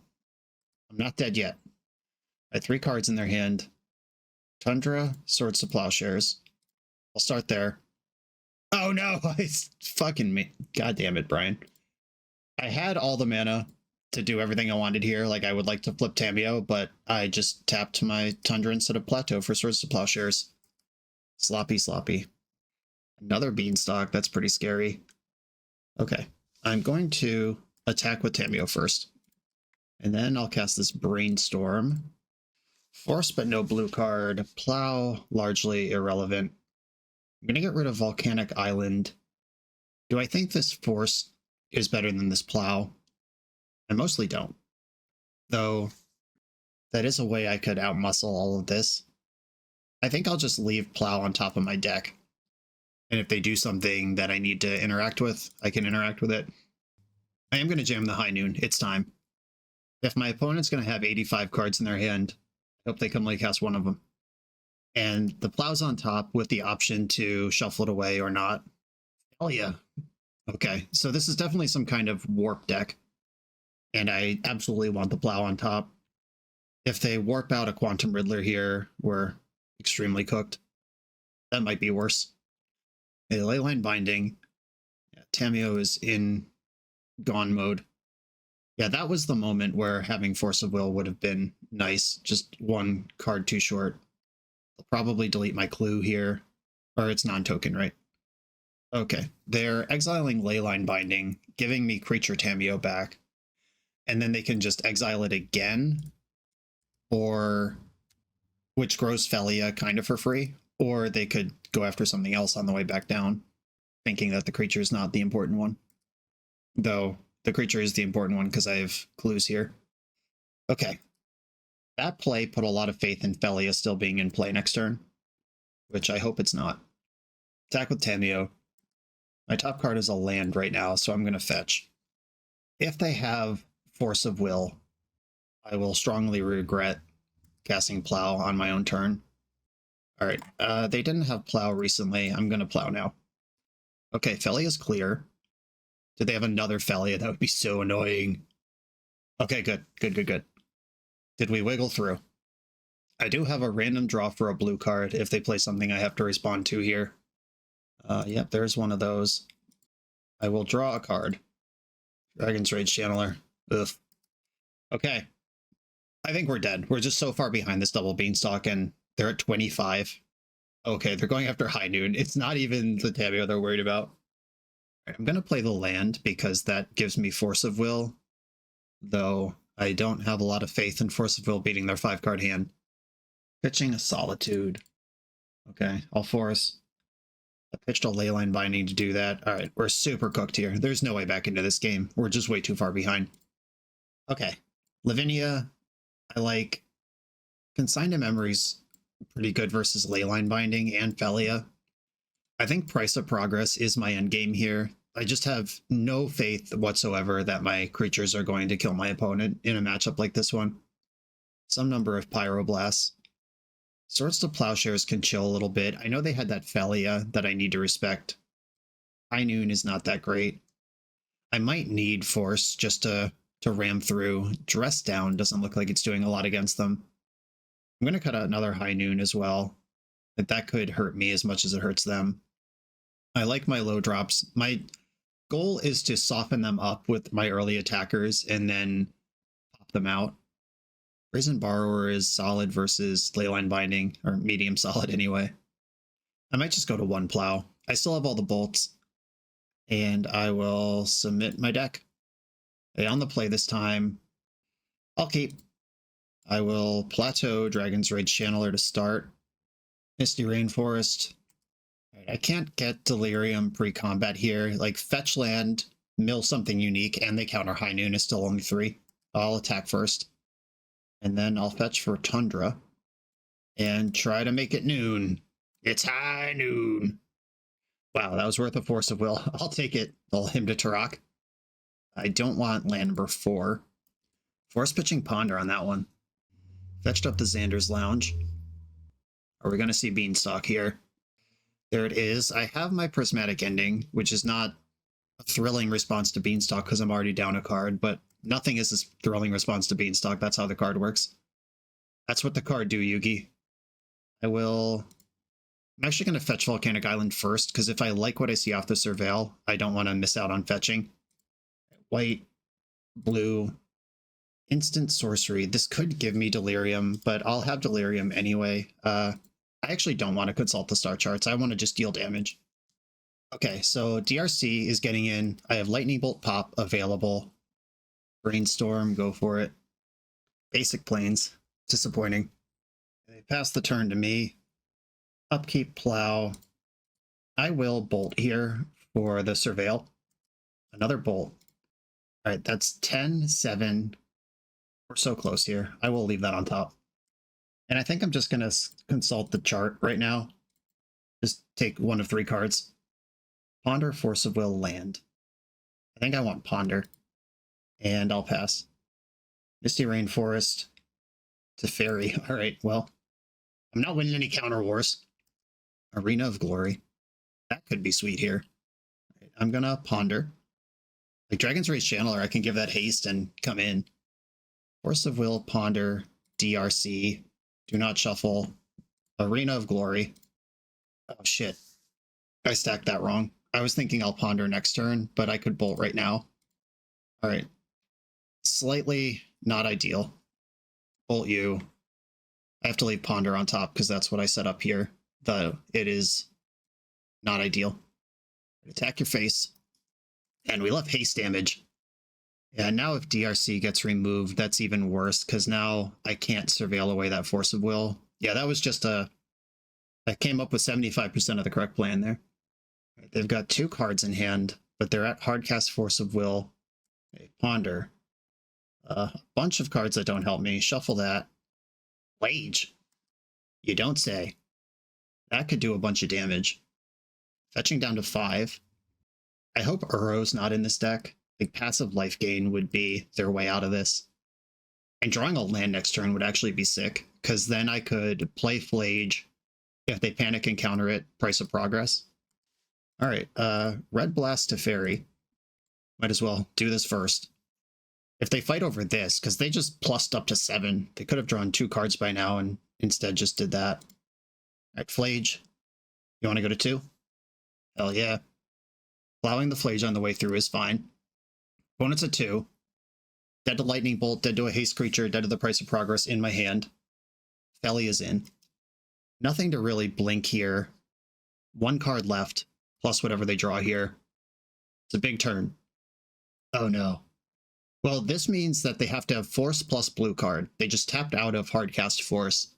I'm not dead yet. I have 3 cards in their hand. Tundra, Swords to Plowshares. I'll start there. Oh no, it's fucking me. God damn it, Brian. I had all the mana to do everything I wanted here. Like, I would like to flip Tamiyo, but I just tapped my Tundra instead of Plateau for Swords to Plowshares. Sloppy, sloppy. Another Beanstalk, that's pretty scary. Okay, I'm going to attack with Tamiyo first. And then I'll cast this Brainstorm. Force, but no blue card. Plow, largely irrelevant. I'm going to get rid of Volcanic Island. Do I think this Force is better than this Plow? I mostly don't. Though, that is a way I could outmuscle all of this. I think I'll just leave Plow on top of my deck. And if they do something that I need to interact with, I can interact with it. I am going to jam the High Noon. It's time. If my opponent's going to have 85 cards in their hand, I hope they can only cast one of them. And the Plow's on top with the option to shuffle it away or not. Hell yeah. Okay, so this is definitely some kind of warp deck. And I absolutely want the Plow on top. If they warp out a Quantum Riddler here, we're extremely cooked. That might be worse. A Leyline Binding. Yeah, Tamiyo is in gone mode. Yeah, that was the moment where having Force of Will would have been nice. Just 1 card too short. I'll probably delete my clue here. Or it's non-token, right? Okay. They're exiling Leyline Binding, giving me Creature Tamiyo back. And then they can just exile it again. Or which grows Felia kind of for free. Or they could go after something else on the way back down, thinking that the creature is not the important one. Though the creature is the important one because I have clues here. Okay. That play put a lot of faith in Felia still being in play next turn, which I hope it's not. Attack with Tamiyo. My top card is a land right now, so I'm going to fetch. If they have Force of Will, I will strongly regret casting Plow on my own turn. All right, they didn't have Plow recently. I'm going to Plow now. Okay, Felia's clear. Did they have another Felia? That would be so annoying. Okay, good. Did we wiggle through? I do have a random draw for a blue card if they play something I have to respond to here. Yep, there's one of those. I will draw a card. Dragon's Rage Channeler. Ugh. Okay. I think we're dead. We're just so far behind this double Beanstalk, and they're at 25. Okay, they're going after High Noon. It's not even the Tamiyo they're worried about. I'm going to play the land because that gives me Force of Will, though I don't have a lot of faith in Force of Will beating their 5-card hand. Pitching a Solitude. Okay, I'll force. I pitched a Leyline Binding to do that. All right, we're super cooked here. There's no way back into this game. We're just way too far behind. Okay, Lavinia, I like. Consign to Memory's pretty good versus Leyline Binding and Felia. I think Price of Progress is my end game here. I just have no faith whatsoever that my creatures are going to kill my opponent in a matchup like this one. Some number of Pyroblasts. Swords to Plowshares can chill a little bit. I know they had that Felia that I need to respect. High Noon is not that great. I might need Force just to ram through. Dress Down doesn't look like it's doing a lot against them. I'm going to cut out another High Noon as well. That could hurt me as much as it hurts them. I like my low drops. My goal is to soften them up with my early attackers and then pop them out. Brazen Borrower is solid versus Leyline Binding, or medium solid anyway. I might just go to 1 plow. I still have all the bolts, and I will submit my deck. On the play this time, I'll keep. I will plateau Dragon's Rage Channeler to start. Misty Rainforest. I can't get Delirium pre-combat here. Like, fetch land, mill something unique, and they counter High Noon is still only 3. I'll attack first. And then I'll fetch for Tundra. And try to make it noon. It's High Noon. Wow, that was worth a Force of Will. I'll take it. I'll Hymn to Turok. I don't want land number 4. Force pitching Ponder on that one. Fetched up the Xander's Lounge. Are we going to see Beanstalk here? There it is. I have my Prismatic Ending, which is not a thrilling response to Beanstalk because I'm already down a card, but nothing is a thrilling response to Beanstalk. That's how the card works. That's what the card do, Yugi. I'm actually going to fetch Volcanic Island first, because if I like what I see off the Surveil, I don't want to miss out on fetching. White, blue, instant sorcery. This could give me Delirium, but I'll have Delirium anyway. I actually don't want to consult the star charts. I want to just deal damage. Okay, so DRC is getting in. I have Lightning Bolt Pop available. Brainstorm, go for it. Basic Plains, disappointing. They pass the turn to me. Upkeep Plow. I will Bolt here for the Surveil. Another Bolt. All right, that's 10, 7. We're so close here. I will leave that on top. And I think I'm just going to consult the chart right now. Just take one of 3 cards. Ponder, Force of Will, Land. I think I want Ponder. And I'll pass. Misty Rainforest to Fairy. All right, well, I'm not winning any counter wars. Arena of Glory. That could be sweet here. Right, I'm going to Ponder. Like Dragon's Rage Channeler, I can give that haste and come in. Force of Will, Ponder, DRC. Do not shuffle. Arena of Glory. Oh, shit. I stacked that wrong. I was thinking I'll Ponder next turn, but I could Bolt right now. All right. Slightly not ideal. Bolt you. I have to leave Ponder on top because that's what I set up here. Though it is not ideal. Attack your face. And we left haste damage. Yeah, now if DRC gets removed, that's even worse because now I can't surveil away that Force of Will. Yeah, that was just I came up with 75% of the correct plan there. Right, they've got 2 cards in hand, but they're at Hardcast Force of Will. Okay, Ponder. A bunch of cards that don't help me. Shuffle that. Wage. You don't say. That could do a bunch of damage. Fetching down to 5. I hope Uro's not in this deck. Like, passive life gain would be their way out of this. And drawing a land next turn would actually be sick, because then I could play Flage. If they panic and counter it, Price of Progress. All right, Red Blast to Fairy. Might as well do this first. If they fight over this, because they just plussed up to 7, they could have drawn 2 cards by now and instead just did that. All right, Flage. You want to go to 2? Hell yeah. Plowing the Flage on the way through is fine. Opponent's at 2. Dead to Lightning Bolt, dead to a haste creature, dead to the Price of Progress in my hand. Felly is in. Nothing to really blink here. 1 card left, plus whatever they draw here. It's a big turn. Oh no. Well, this means that they have to have Force plus blue card. They just tapped out of Hardcast Force.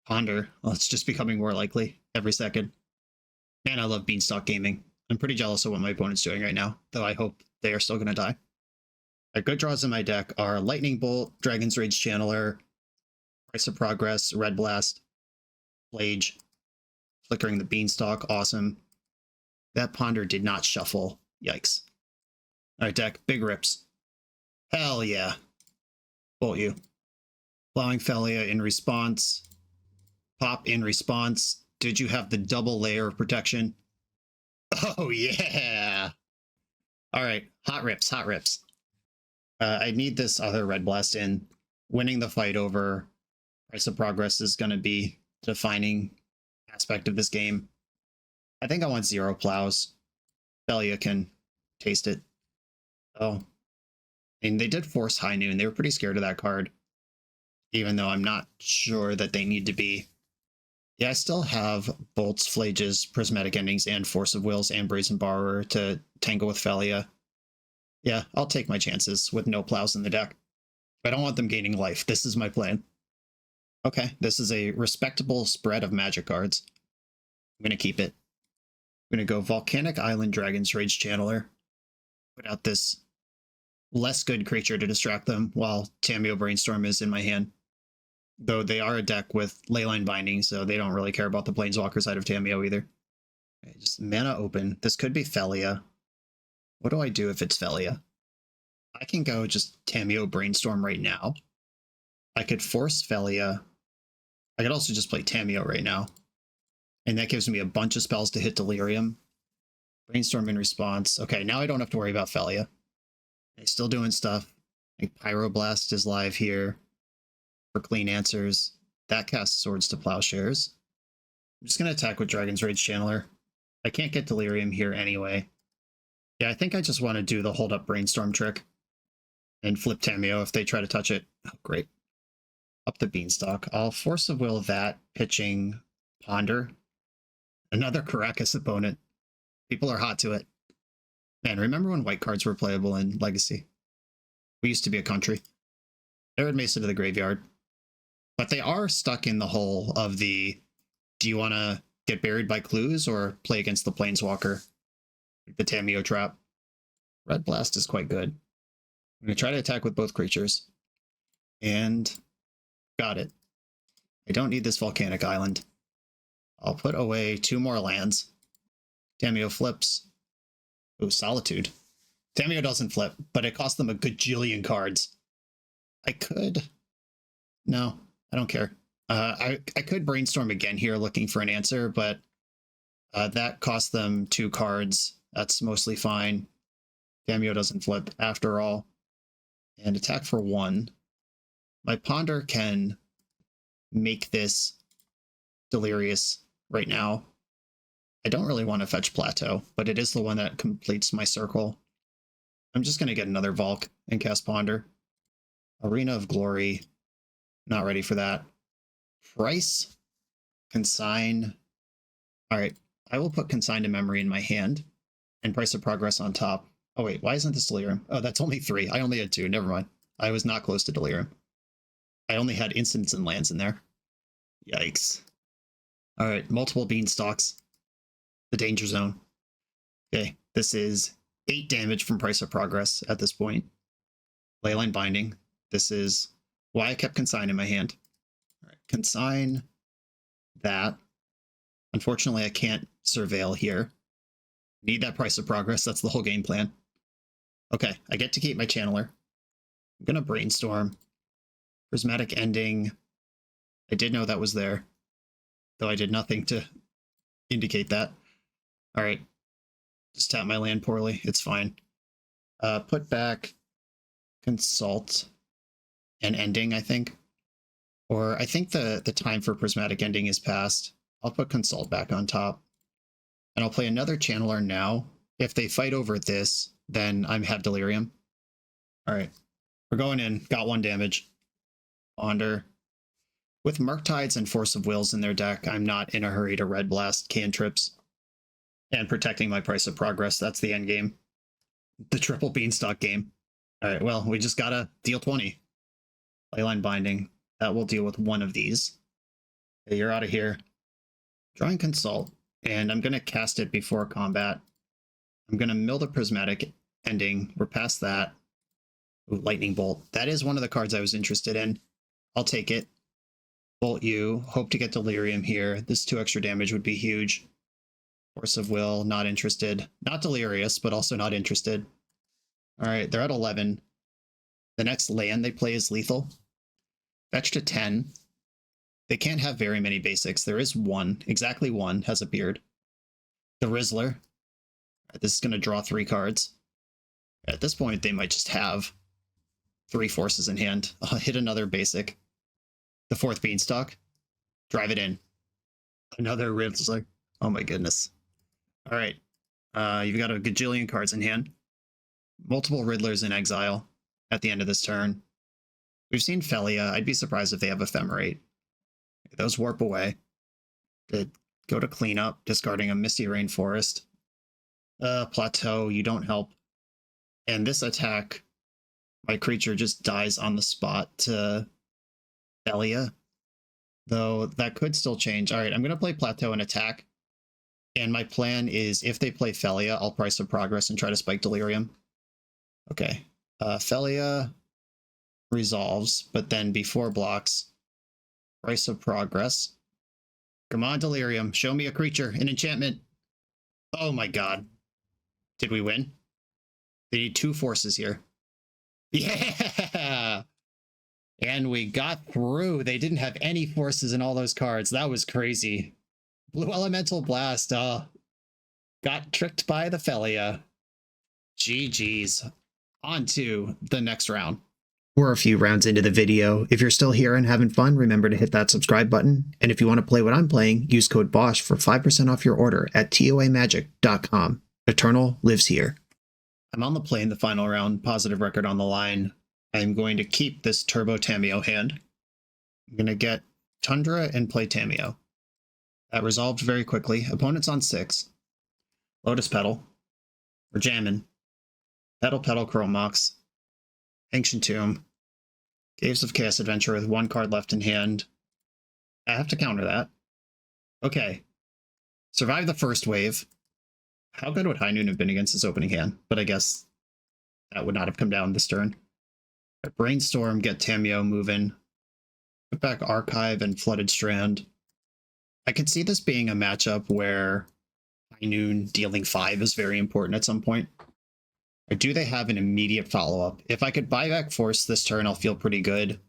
Ponder. Well, it's just becoming more likely every second. Man, I love Beanstalk Gaming. I'm pretty jealous of what my opponent's doing right now, though I hope they are still going to die. Our good draws in my deck are Lightning Bolt, Dragon's Rage Channeler, Price of Progress, Red Blast, Flage, Flickering the Beanstalk, awesome. That Ponder did not shuffle. Yikes. Alright, deck, big rips. Hell yeah. Bolt you. Plowing Felia in response. Pop in response. Did you have the double layer of protection? Oh yeah! Alright, hot rips, hot rips. I need this other Red Blast in. Winning the fight over Price of Progress is going to be the defining aspect of this game. I think I want 0 plows. Felia can taste it. Oh. I mean, they did force High Noon. They were pretty scared of that card. Even though I'm not sure that they need to be. Yeah, I still have Bolts, Flages, Prismatic Endings, and Force of Wills, and Brazen Borrower to tangle with Felia. Yeah, I'll take my chances with no plows in the deck. I don't want them gaining life. This is my plan. Okay, this is a respectable spread of magic cards. I'm going to keep it. I'm going to go Volcanic Island Dragon's Rage Channeler. Put out this less good creature to distract them while Tamiyo Brainstorm is in my hand. Though they are a deck with Leyline Binding, so they don't really care about the Planeswalker side of Tamiyo either. Okay, just mana open. This could be Felia. What do I do if it's Felia? I can go just Tamiyo Brainstorm right now. I could force Felia. I could also just play Tamiyo right now. And that gives me a bunch of spells to hit Delirium. Brainstorm in response. Okay, now I don't have to worry about Felia. They're still doing stuff. Like Pyroblast is live here for clean answers. That casts Swords to Plowshares. I'm just going to attack with Dragon's Rage Channeler. I can't get Delirium here anyway. Yeah, I think I just want to do the hold up Brainstorm trick and flip Tamiyo if they try to touch it. Oh, great. Up the Beanstalk. I'll Force of Will that, pitching Ponder. Another Caracas opponent. People are hot to it. Man, remember when white cards were playable in Legacy? We used to be a country. Arid Mesa to the graveyard. But they are stuck in the hole of the, do you want to get buried by clues or play against the Planeswalker? The Tamiyo trap. Red Blast is quite good. I'm going to try to attack with both creatures. And got it. I don't need this Volcanic Island. I'll put away 2 more lands. Tamiyo flips. Oh, Solitude. Tamiyo doesn't flip, but it cost them a gajillion cards. I could... No, I don't care. I could Brainstorm again here looking for an answer, but that cost them 2 cards. That's mostly fine. Tamiyo doesn't flip after all. And attack for 1. My Ponder can make this Delirious right now. I don't really want to fetch Plateau, but it is the one that completes my circle. I'm just going to get another Volk and cast Ponder. Arena of Glory. Not ready for that. Price. Consign. Alright, I will put Consign to Memory in my hand. And Price of Progress on top. Oh wait, why isn't this Delirium? Oh, that's only 3. I only had 2. Never mind. I was not close to Delirium. I only had instants and lands in there. Yikes. Alright, multiple Beanstalks. The Danger Zone. Okay, this is 8 damage from Price of Progress at this point. Leyline Binding. This is why I kept Consign in my hand. Alright, Consign that. Unfortunately, I can't Surveil here. Need that Price of Progress. That's the whole game plan. Okay, I get to keep my Channeler. I'm going to Brainstorm. Prismatic Ending. I did know that was there, though I did nothing to indicate that. Alright. Just tap my land poorly. It's fine. Put back Consult and Ending, I think. Or I think the time for Prismatic Ending is past. I'll put Consult back on top. And I'll play another Channeler now. If they fight over this, then I have Delirium. Alright. We're going in. Got 1 damage. Ponder. With Murktides and Force of Wills in their deck, I'm not in a hurry to Red Blast cantrips. And protecting my Price of Progress, that's the end game. The triple beanstalk game. All right, well, we just gotta deal 20. Leyline Binding. That will deal with one of these. Okay, you're out of here. Drawing Consult. And I'm gonna cast it before combat. I'm gonna mill the Prismatic Ending. We're past that. Ooh, Lightning Bolt. That is one of the cards I was interested in. I'll take it. Bolt you. Hope to get Delirium here. This 2 extra damage would be huge. Force of Will, not interested. Not Delirious, but also not interested. Alright, they're at 11. The next land they play is lethal. Fetch to 10. They can't have very many basics. There is one, exactly one, has a beard. The Rizzler. This is going to draw 3 cards. At this point, they might just have 3 forces in hand. I'll hit another basic. The 4th Beanstalk. Drive it in. Another Rizzler. Oh my goodness. Alright. You've got a gajillion cards in hand. Multiple Riddlers in exile at the end of this turn. We've seen Felia. I'd be surprised if they have Ephemerate. Those warp away. They go to cleanup, discarding a Misty Rainforest. Plateau, you don't help. And this attack, my creature just dies on the spot to Felia. Though that could still change. Alright, I'm going to play Plateau and attack. And my plan is, if they play Felia, I'll Price of Progress and try to spike Delirium. Okay. Felia resolves, but then before blocks, Price of Progress. Come on, Delirium. Show me a creature, an enchantment. Oh my god. Did we win? They need 2 forces here. Yeah! And we got through. They didn't have any forces in all those cards. That was crazy. Blue Elemental Blast. Got tricked by the Felia. GG's. On to the next round. We're a few rounds into the video. If you're still here and having fun, remember to hit that subscribe button. And if you want to play what I'm playing, use code BOSH for 5% off your order at toamagic.com. Eternal lives here. I'm on the play in the final round, positive record on the line. I'm going to keep this Turbo Tameo hand. I'm going to get Tundra and play Tameo. That resolved very quickly. Opponent's on 6. Lotus Petal. We're jamming. Petal, Chrome Mox. Ancient Tomb. Caves of Chaos Adventure with 1 card left in hand. I have to counter that. Okay. Survive the first wave. How good would High Noon have been against his opening hand? But I guess that would not have come down this turn. Brainstorm, get Tameo moving. Put back Archive and Flooded Strand. I could see this being a matchup where High Noon dealing 5 is very important at some point. Or do they have an immediate follow-up? If I could buy back Force this turn, I'll feel pretty good.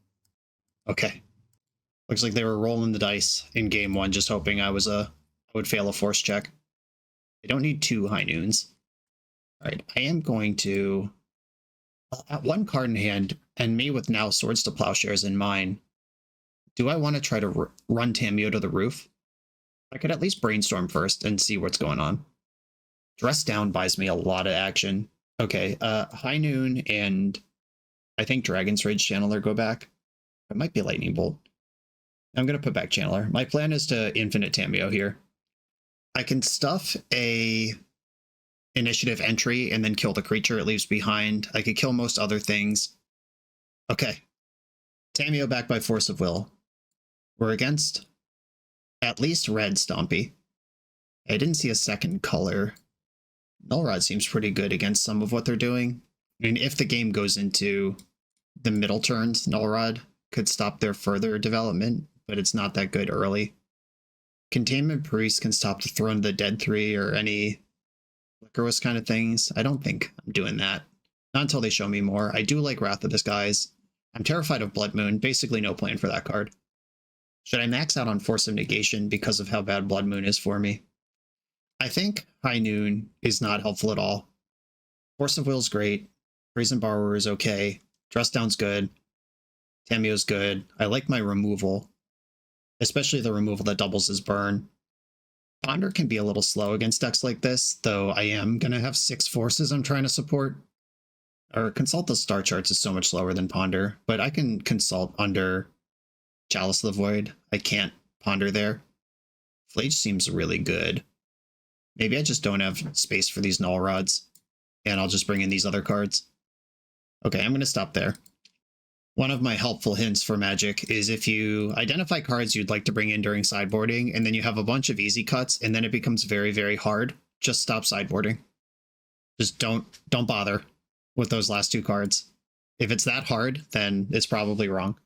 Okay. Looks like they were rolling the dice in game 1, just hoping I would fail a Force check. They don't need 2 High Noons. Alright, I am going to... At 1 card in hand, and me with now Swords to Plowshares in mind, do I want to try to run Tameo to the roof? I could at least Brainstorm first and see what's going on. Dress Down buys me a lot of action. Okay, High Noon and I think Dragon's Rage Channeler go back. It might be Lightning Bolt. I'm going to put back Channeler. My plan is to Infinite Tameo here. I can stuff a initiative entry and then kill the creature it leaves behind. I could kill most other things. Okay. Tameo back by Force of Will. We're against at least red Stompy. I didn't see a second color. Nullrod seems pretty good against some of what they're doing. I mean, if the game goes into the middle turns, Nullrod could stop their further development, but it's not that good early. Containment Priest can stop the Throne of the Dead 3 or any Liquorous kind of things. I don't think I'm doing that. Not until they show me more. I do like Wrath of the Skies. I'm terrified of Blood Moon. Basically no plan for that card. Should I max out on Force of Negation because of how bad Blood Moon is for me? I think High Noon is not helpful at all. Force of Will is great. Brazen Borrower is okay. Dress Down's good. Tameo's good. I like my removal. Especially the removal that doubles his burn. Ponder can be a little slow against decks like this, though I am going to have 6 forces I'm trying to support. Or Consult the Star Charts is so much slower than Ponder, but I can Consult under Chalice of the Void. I can't Ponder there. Flage seems really good. Maybe I just don't have space for these Null Rods. and I'll just bring in these other cards. Okay, I'm going to stop there. One of my helpful hints for Magic is if you identify cards you'd like to bring in during sideboarding, and then you have a bunch of easy cuts, and then it becomes very, very hard, just stop sideboarding. Just don't bother with those last two cards. If it's that hard, then it's probably wrong.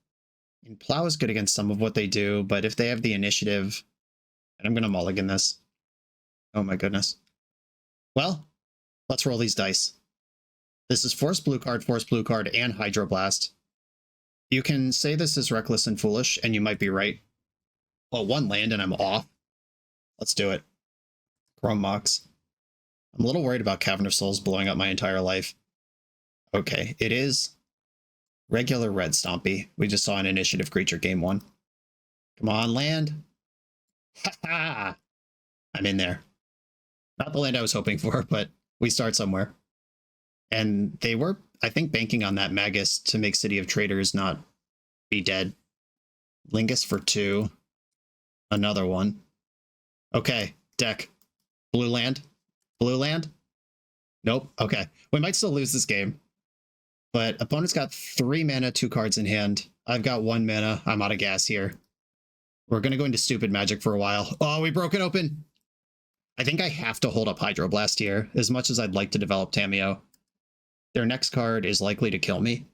And Plow is good against some of what they do, but if they have the initiative, and I'm going to mulligan this. Oh my goodness. Well, let's roll these dice. This is Force Blue card, and Hydroblast. You can say this is reckless and foolish, and you might be right. Well, one land and I'm off. Let's do it. Chrome Mox. I'm a little worried about Cavern of Souls blowing up my entire life. Okay, it is regular red Stompy. We just saw an initiative creature game 1. Come on, land. Ha ha! I'm in there. Not the land I was hoping for, but we start somewhere. And they were, I think, banking on that Magus to make City of Traders not be dead. Lingus for 2. Another one. Okay, deck. Blue land? Blue land? Nope. Okay. We might still lose this game. But opponent's got 3 mana, 2 cards in hand. I've got 1 mana. I'm out of gas here. We're going to go into stupid Magic for a while. Oh, we broke it open. I think I have to hold up Hydroblast here, as much as I'd like to develop Tamiyo. Their next card is likely to kill me.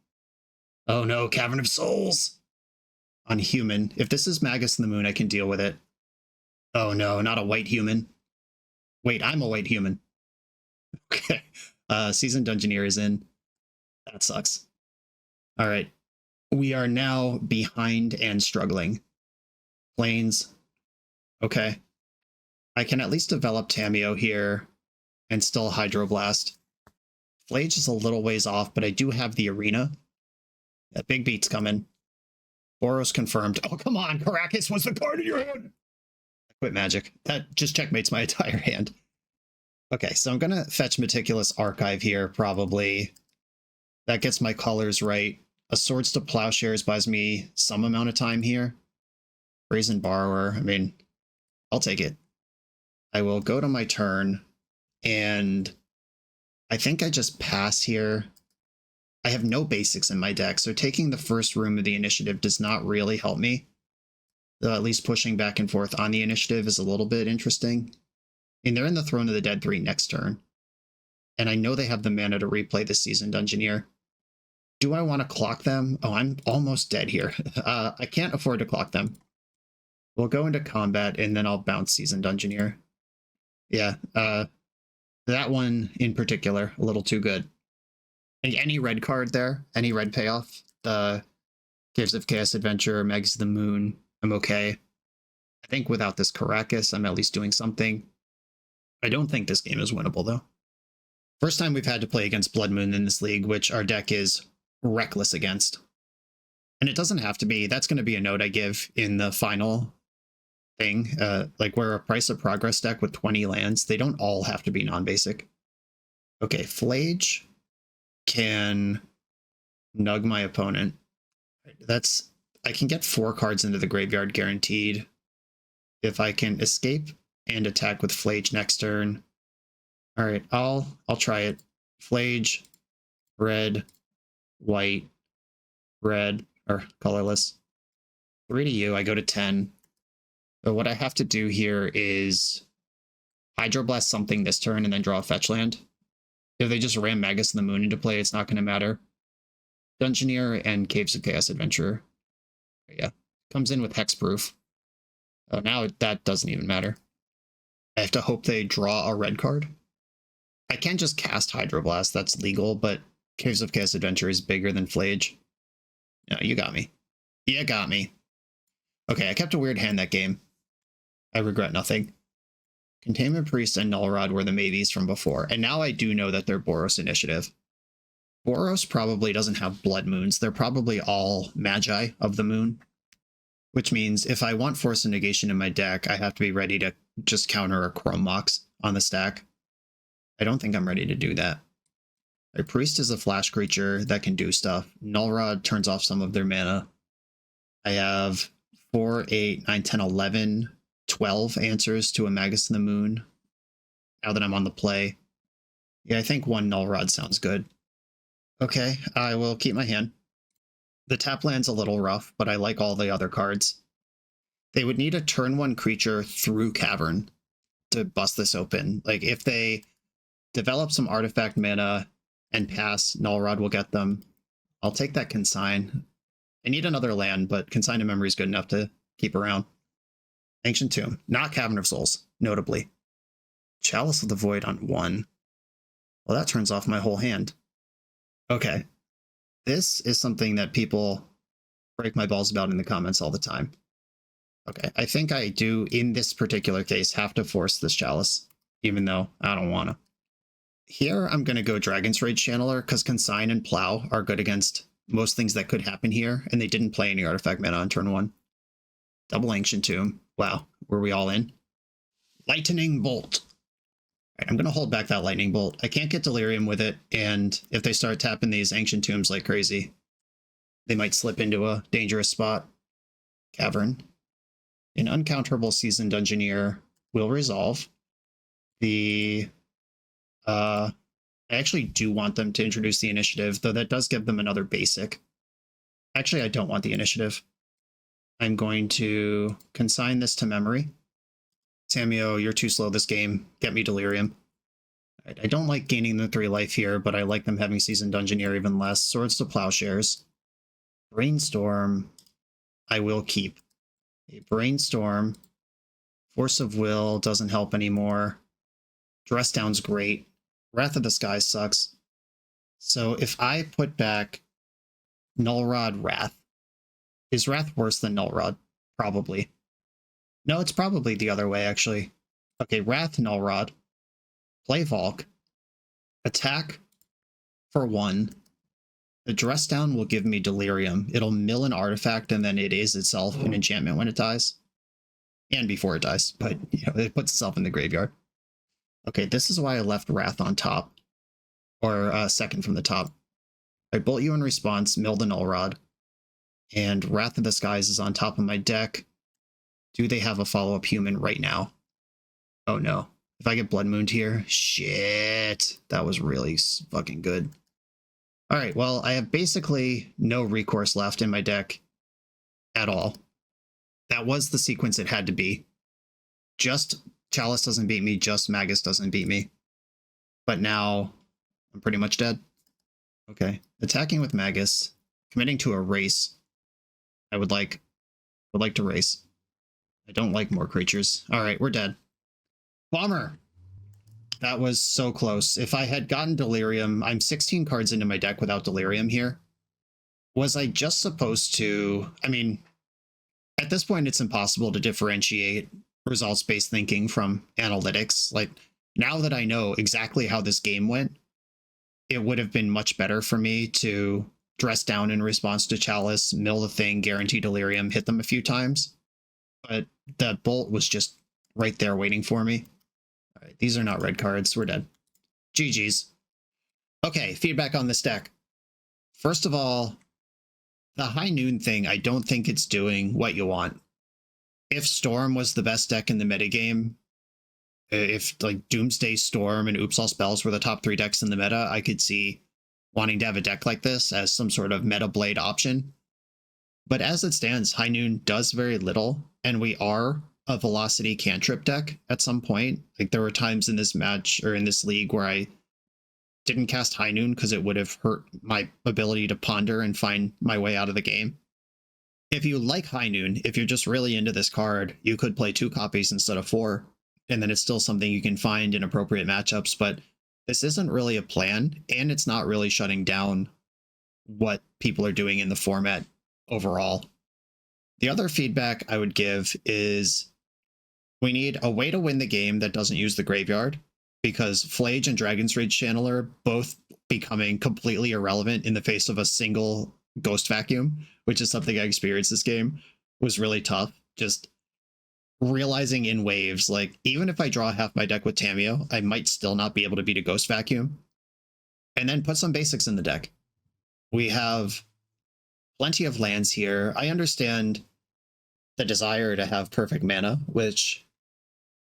Oh no, Cavern of Souls! On human. If this is Magus in the Moon, I can deal with it. Oh no, not a white human. Wait, I'm a white human. Okay. Seasoned Dungeoneer is in. That sucks. Alright. We are now behind and struggling. Plains. Okay. I can at least develop Tamiyo here and still Hydroblast. Flage is a little ways off, but I do have the Arena. That big beat's coming. Boros confirmed. Oh, come on, Caracas was the card in your hand! I quit Magic. That just checkmates my entire hand. Okay, so I'm going to fetch Meticulous Archive here, probably. That gets my colors right. A Swords to Plowshares buys me some amount of time here. Brazen Borrower, I mean, I'll take it. I will go to my turn, and I think I just pass here. I have no basics in my deck, so taking the first room of the initiative does not really help me. Though at least pushing back and forth on the initiative is a little bit interesting. And they're in the Throne of the Dead 3 next turn. And I know they have the mana to replay this Seasoned Dungeoneer. Do I want to clock them? Oh, I'm almost dead here. I can't afford to clock them. We'll go into combat, and then I'll bounce Seasoned Dungeoneer. Yeah, that one in particular, a little too good. Any red card there? Any red payoff? The Caves of Chaos Adventure, Magus of the Moon, I'm okay. I think without this Caracas, I'm at least doing something. I don't think this game is winnable, though. First time we've had to play against Blood Moon in this league, which our deck is reckless against. And it doesn't have to be. That's going to be a note I give in the final thing. Like, we're a Price of Progress deck with 20 lands. They don't all have to be non-basic. Okay, Flage can nug my opponent. I can get 4 cards into the graveyard guaranteed. If I can escape and attack with Flage next turn. All right, I'll try it. Flage, red, white, red, or colorless. 3 to you, I go to 10. But what I have to do here is Hydroblast something this turn and then draw a fetch land. If they just ram Magus of the Moon into play, it's not going to matter. Dungeoneer and Caves of Chaos Adventurer. Yeah, comes in with Hexproof. Oh, now that doesn't even matter. I have to hope they draw a red card. I can just cast Hydroblast, that's legal, but Caves of Chaos Adventure is bigger than Flage. No, you got me. You got me. Okay, I kept a weird hand that game. I regret nothing. Containment Priest and Null Rod were the maybes from before, and now I do know that they're Boros initiative. Boros probably doesn't have Blood Moons. They're probably all Magi of the Moon. Which means if I want Force of Negation in my deck, I have to be ready to just counter a Chrome Mox on the stack. I don't think I'm ready to do that. A Priest is a flash creature that can do stuff. Null Rod turns off some of their mana. I have 4, 8, 9, 10, 11, 12 answers to a Magus of the Moon. Now that I'm on the play. Yeah, I think one Null Rod sounds good. Okay, I will keep my hand. The tap land's a little rough, but I like all the other cards. They would need a turn 1 creature through Cavern to bust this open. Like, if they develop some artifact mana and pass, Null Rod will get them. I'll take that Consign. I need another land, but Consign to Memory is good enough to keep around. Ancient Tomb, not Cavern of Souls, notably. Chalice of the Void on 1. Well, that turns off my whole hand. Okay. This is something that people break my balls about in the comments all the time. Okay, I think I do, in this particular case, have to force this Chalice, even though I don't want to. Here, I'm going to go Dragon's Rage Channeler, because Consign and Plow are good against most things that could happen here, and they didn't play any artifact mana on turn 1. Double Ancient Tomb. Wow, were we all in? Lightning Bolt. Right, I'm going to hold back that Lightning Bolt. I can't get Delirium with it, and if they start tapping these Ancient Tombs like crazy, they might slip into a dangerous spot. Cavern. An uncounterable Seasoned Dungeoneer will resolve. I actually do want them to introduce the initiative, though that does give them another basic. Actually, I don't want the initiative. I'm going to consign this to memory. Tamio, you're too slow this game. Get me Delirium. I don't like gaining the 3 life here, but I like them having Seasoned Dungeoneer even less. Swords to Plowshares. Brainstorm, I will keep. A Brainstorm. Force of Will doesn't help anymore. Dress Down's great. Wrath of the Sky sucks. So if I put back Null Rod Wrath, is Wrath worse than Null Rod? Probably. No, it's probably the other way, actually. Okay, Wrath, Null Rod. Play Valk. Attack for 1. The Dress Down will give me Delirium. It'll mill an artifact, and then it is itself an enchantment when it dies. And before it dies, but it puts itself in the graveyard. Okay, this is why I left Wrath on top. Or second from the top. I bolt you in response, mill the Null Rod. And Wrath of the Skies is on top of my deck. Do they have a follow-up human right now? Oh no. If I get Blood Mooned here, shit. That was really fucking good. Alright, well, I have basically no recourse left in my deck at all. That was the sequence it had to be. Just Chalice doesn't beat me, just Magus doesn't beat me. But now, I'm pretty much dead. Okay, attacking with Magus, committing to a race. I would like to race. I don't like more creatures. Alright, we're dead. Bomber! That was so close. If I had gotten Delirium, I'm 16 cards into my deck without Delirium here. Was I just supposed to... I mean, at this point, it's impossible to differentiate results-based thinking from analytics. Like, now that I know exactly how this game went, it would have been much better for me to dress down in response to Chalice, mill the thing, guarantee Delirium, hit them a few times. But that bolt was just right there waiting for me. All right, these are not red cards. We're dead. GG's. Okay, feedback on this deck. First of all, the High Noon thing, I don't think it's doing what you want. If Storm was the best deck in the metagame, if like Doomsday Storm and Oops All Spells were the top 3 decks in the meta, I could see wanting to have a deck like this as some sort of meta blade option. But as it stands, High Noon does very little, and we are a velocity cantrip deck at some point. Like, there were times in this match or in this league where I didn't cast High Noon because it would have hurt my ability to ponder and find my way out of the game. If you like High Noon, if you're just really into this card, you could play 2 copies instead of 4, and then it's still something you can find in appropriate matchups, but this isn't really a plan, and it's not really shutting down what people are doing in the format overall. The other feedback I would give is we need a way to win the game that doesn't use the graveyard, because Flage and Dragon's Rage Channeler both becoming completely irrelevant in the face of a single Ghost Vacuum, which is something I experienced this game, was really tough. Just realizing in waves, like, even if I draw half my deck with Tamio, I might still not be able to beat a Ghost Vacuum. And then put some basics in the deck. We have plenty of lands here. I understand the desire to have perfect mana, which,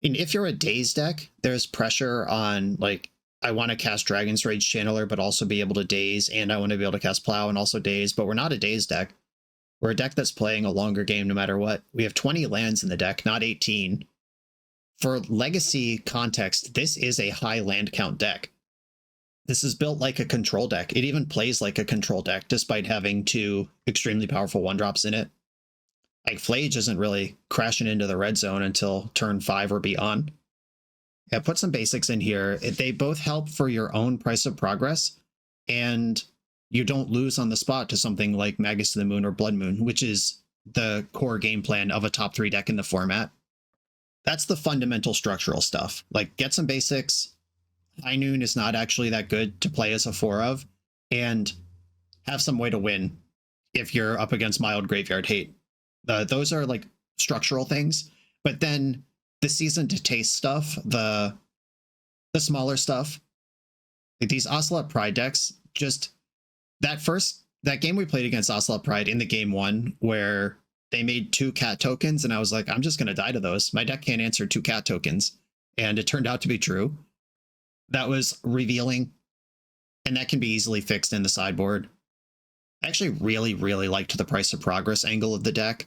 and if you're a Daze deck, there's pressure on, like, I want to cast Dragon's Rage Channeler, but also be able to daze, and I want to be able to cast Plow and also daze, but we're not a daze deck. We're a deck that's playing a longer game no matter what. We have 20 lands in the deck, not 18. For Legacy context, this is a high land count deck. This is built like a control deck. It even plays like a control deck, despite having 2 extremely powerful 1-drops in it. Like, Flage isn't really crashing into the red zone until turn 5 or beyond. Yeah, put some basics in here. They both help for your own price of progress, and you don't lose on the spot to something like Magus of the Moon or Blood Moon, which is the core game plan of a top 3 deck in the format. That's the fundamental structural stuff. Like, get some basics. High Noon is not actually that good to play as a 4 of, and have some way to win if you're up against Mild Graveyard Hate. Those are like structural things, but then the season to taste stuff, the smaller stuff, like these Ocelot Pride decks, just that game we played against Ocelot Pride in the game 1 where they made 2 cat tokens, and I was like, I'm just going to die to those. My deck can't answer 2 cat tokens. And it turned out to be true. That was revealing, and that can be easily fixed in the sideboard. I actually really, really liked the price of progress angle of the deck.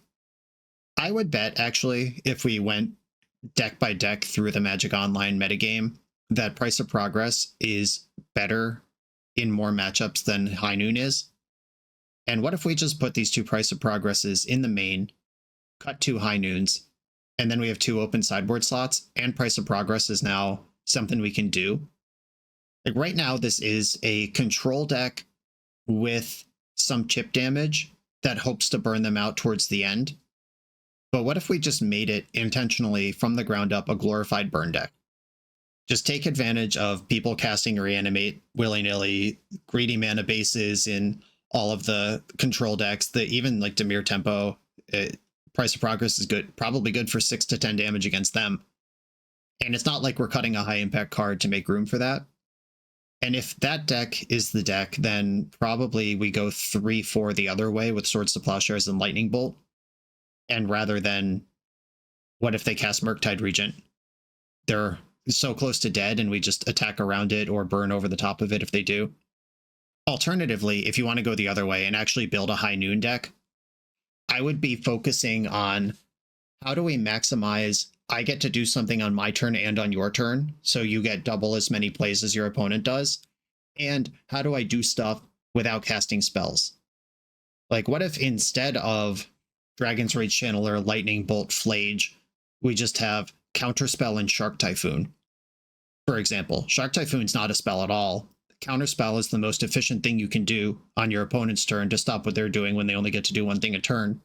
I would bet, actually, if we went deck by deck through the Magic Online metagame, that price of progress is better in more matchups than High Noon is. And what if we just put these 2 price of progresses in the main, cut 2 High Noons, and then we have 2 open sideboard slots, and price of progress is now something we can do? Like, right now, this is a control deck with some chip damage that hopes to burn them out towards the end. But what if we just made it intentionally from the ground up a glorified burn deck? Just take advantage of people casting Reanimate willy-nilly, greedy mana bases in all of the control decks, even like Dimir Tempo. Price of progress is good, probably good for 6 to 10 damage against them. And it's not like we're cutting a high impact card to make room for that. And if that deck is the deck, then probably we go 3-4 the other way with Swords to Plowshares and Lightning Bolt. And rather than, what if they cast Murktide Regent? They're so close to dead and we just attack around it or burn over the top of it if they do. Alternatively, if you want to go the other way and actually build a High Noon deck, I would be focusing on how do we maximize I get to do something on my turn and on your turn, so you get double as many plays as your opponent does. And how do I do stuff without casting spells? Like, what if instead of Dragon's Rage Channeler, Lightning Bolt, Flage, we just have Counterspell and Shark Typhoon? For example, Shark Typhoon's not a spell at all. Counterspell is the most efficient thing you can do on your opponent's turn to stop what they're doing when they only get to do one thing a turn.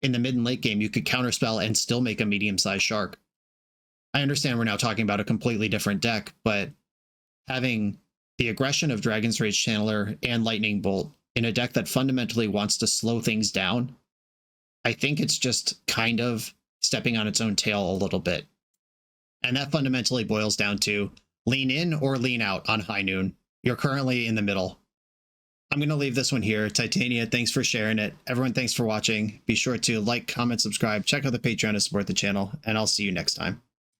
In the mid and late game, you could counterspell and still make a medium-sized shark. I understand we're now talking about a completely different deck, but having the aggression of Dragon's Rage Channeler and Lightning Bolt in a deck that fundamentally wants to slow things down, I think it's just kind of stepping on its own tail a little bit. And that fundamentally boils down to lean in or lean out on High Noon. You're currently in the middle. I'm going to leave this one here. Titania, thanks for sharing it. Everyone, thanks for watching. Be sure to like, comment, subscribe, check out the Patreon to support the channel, and I'll see you next time.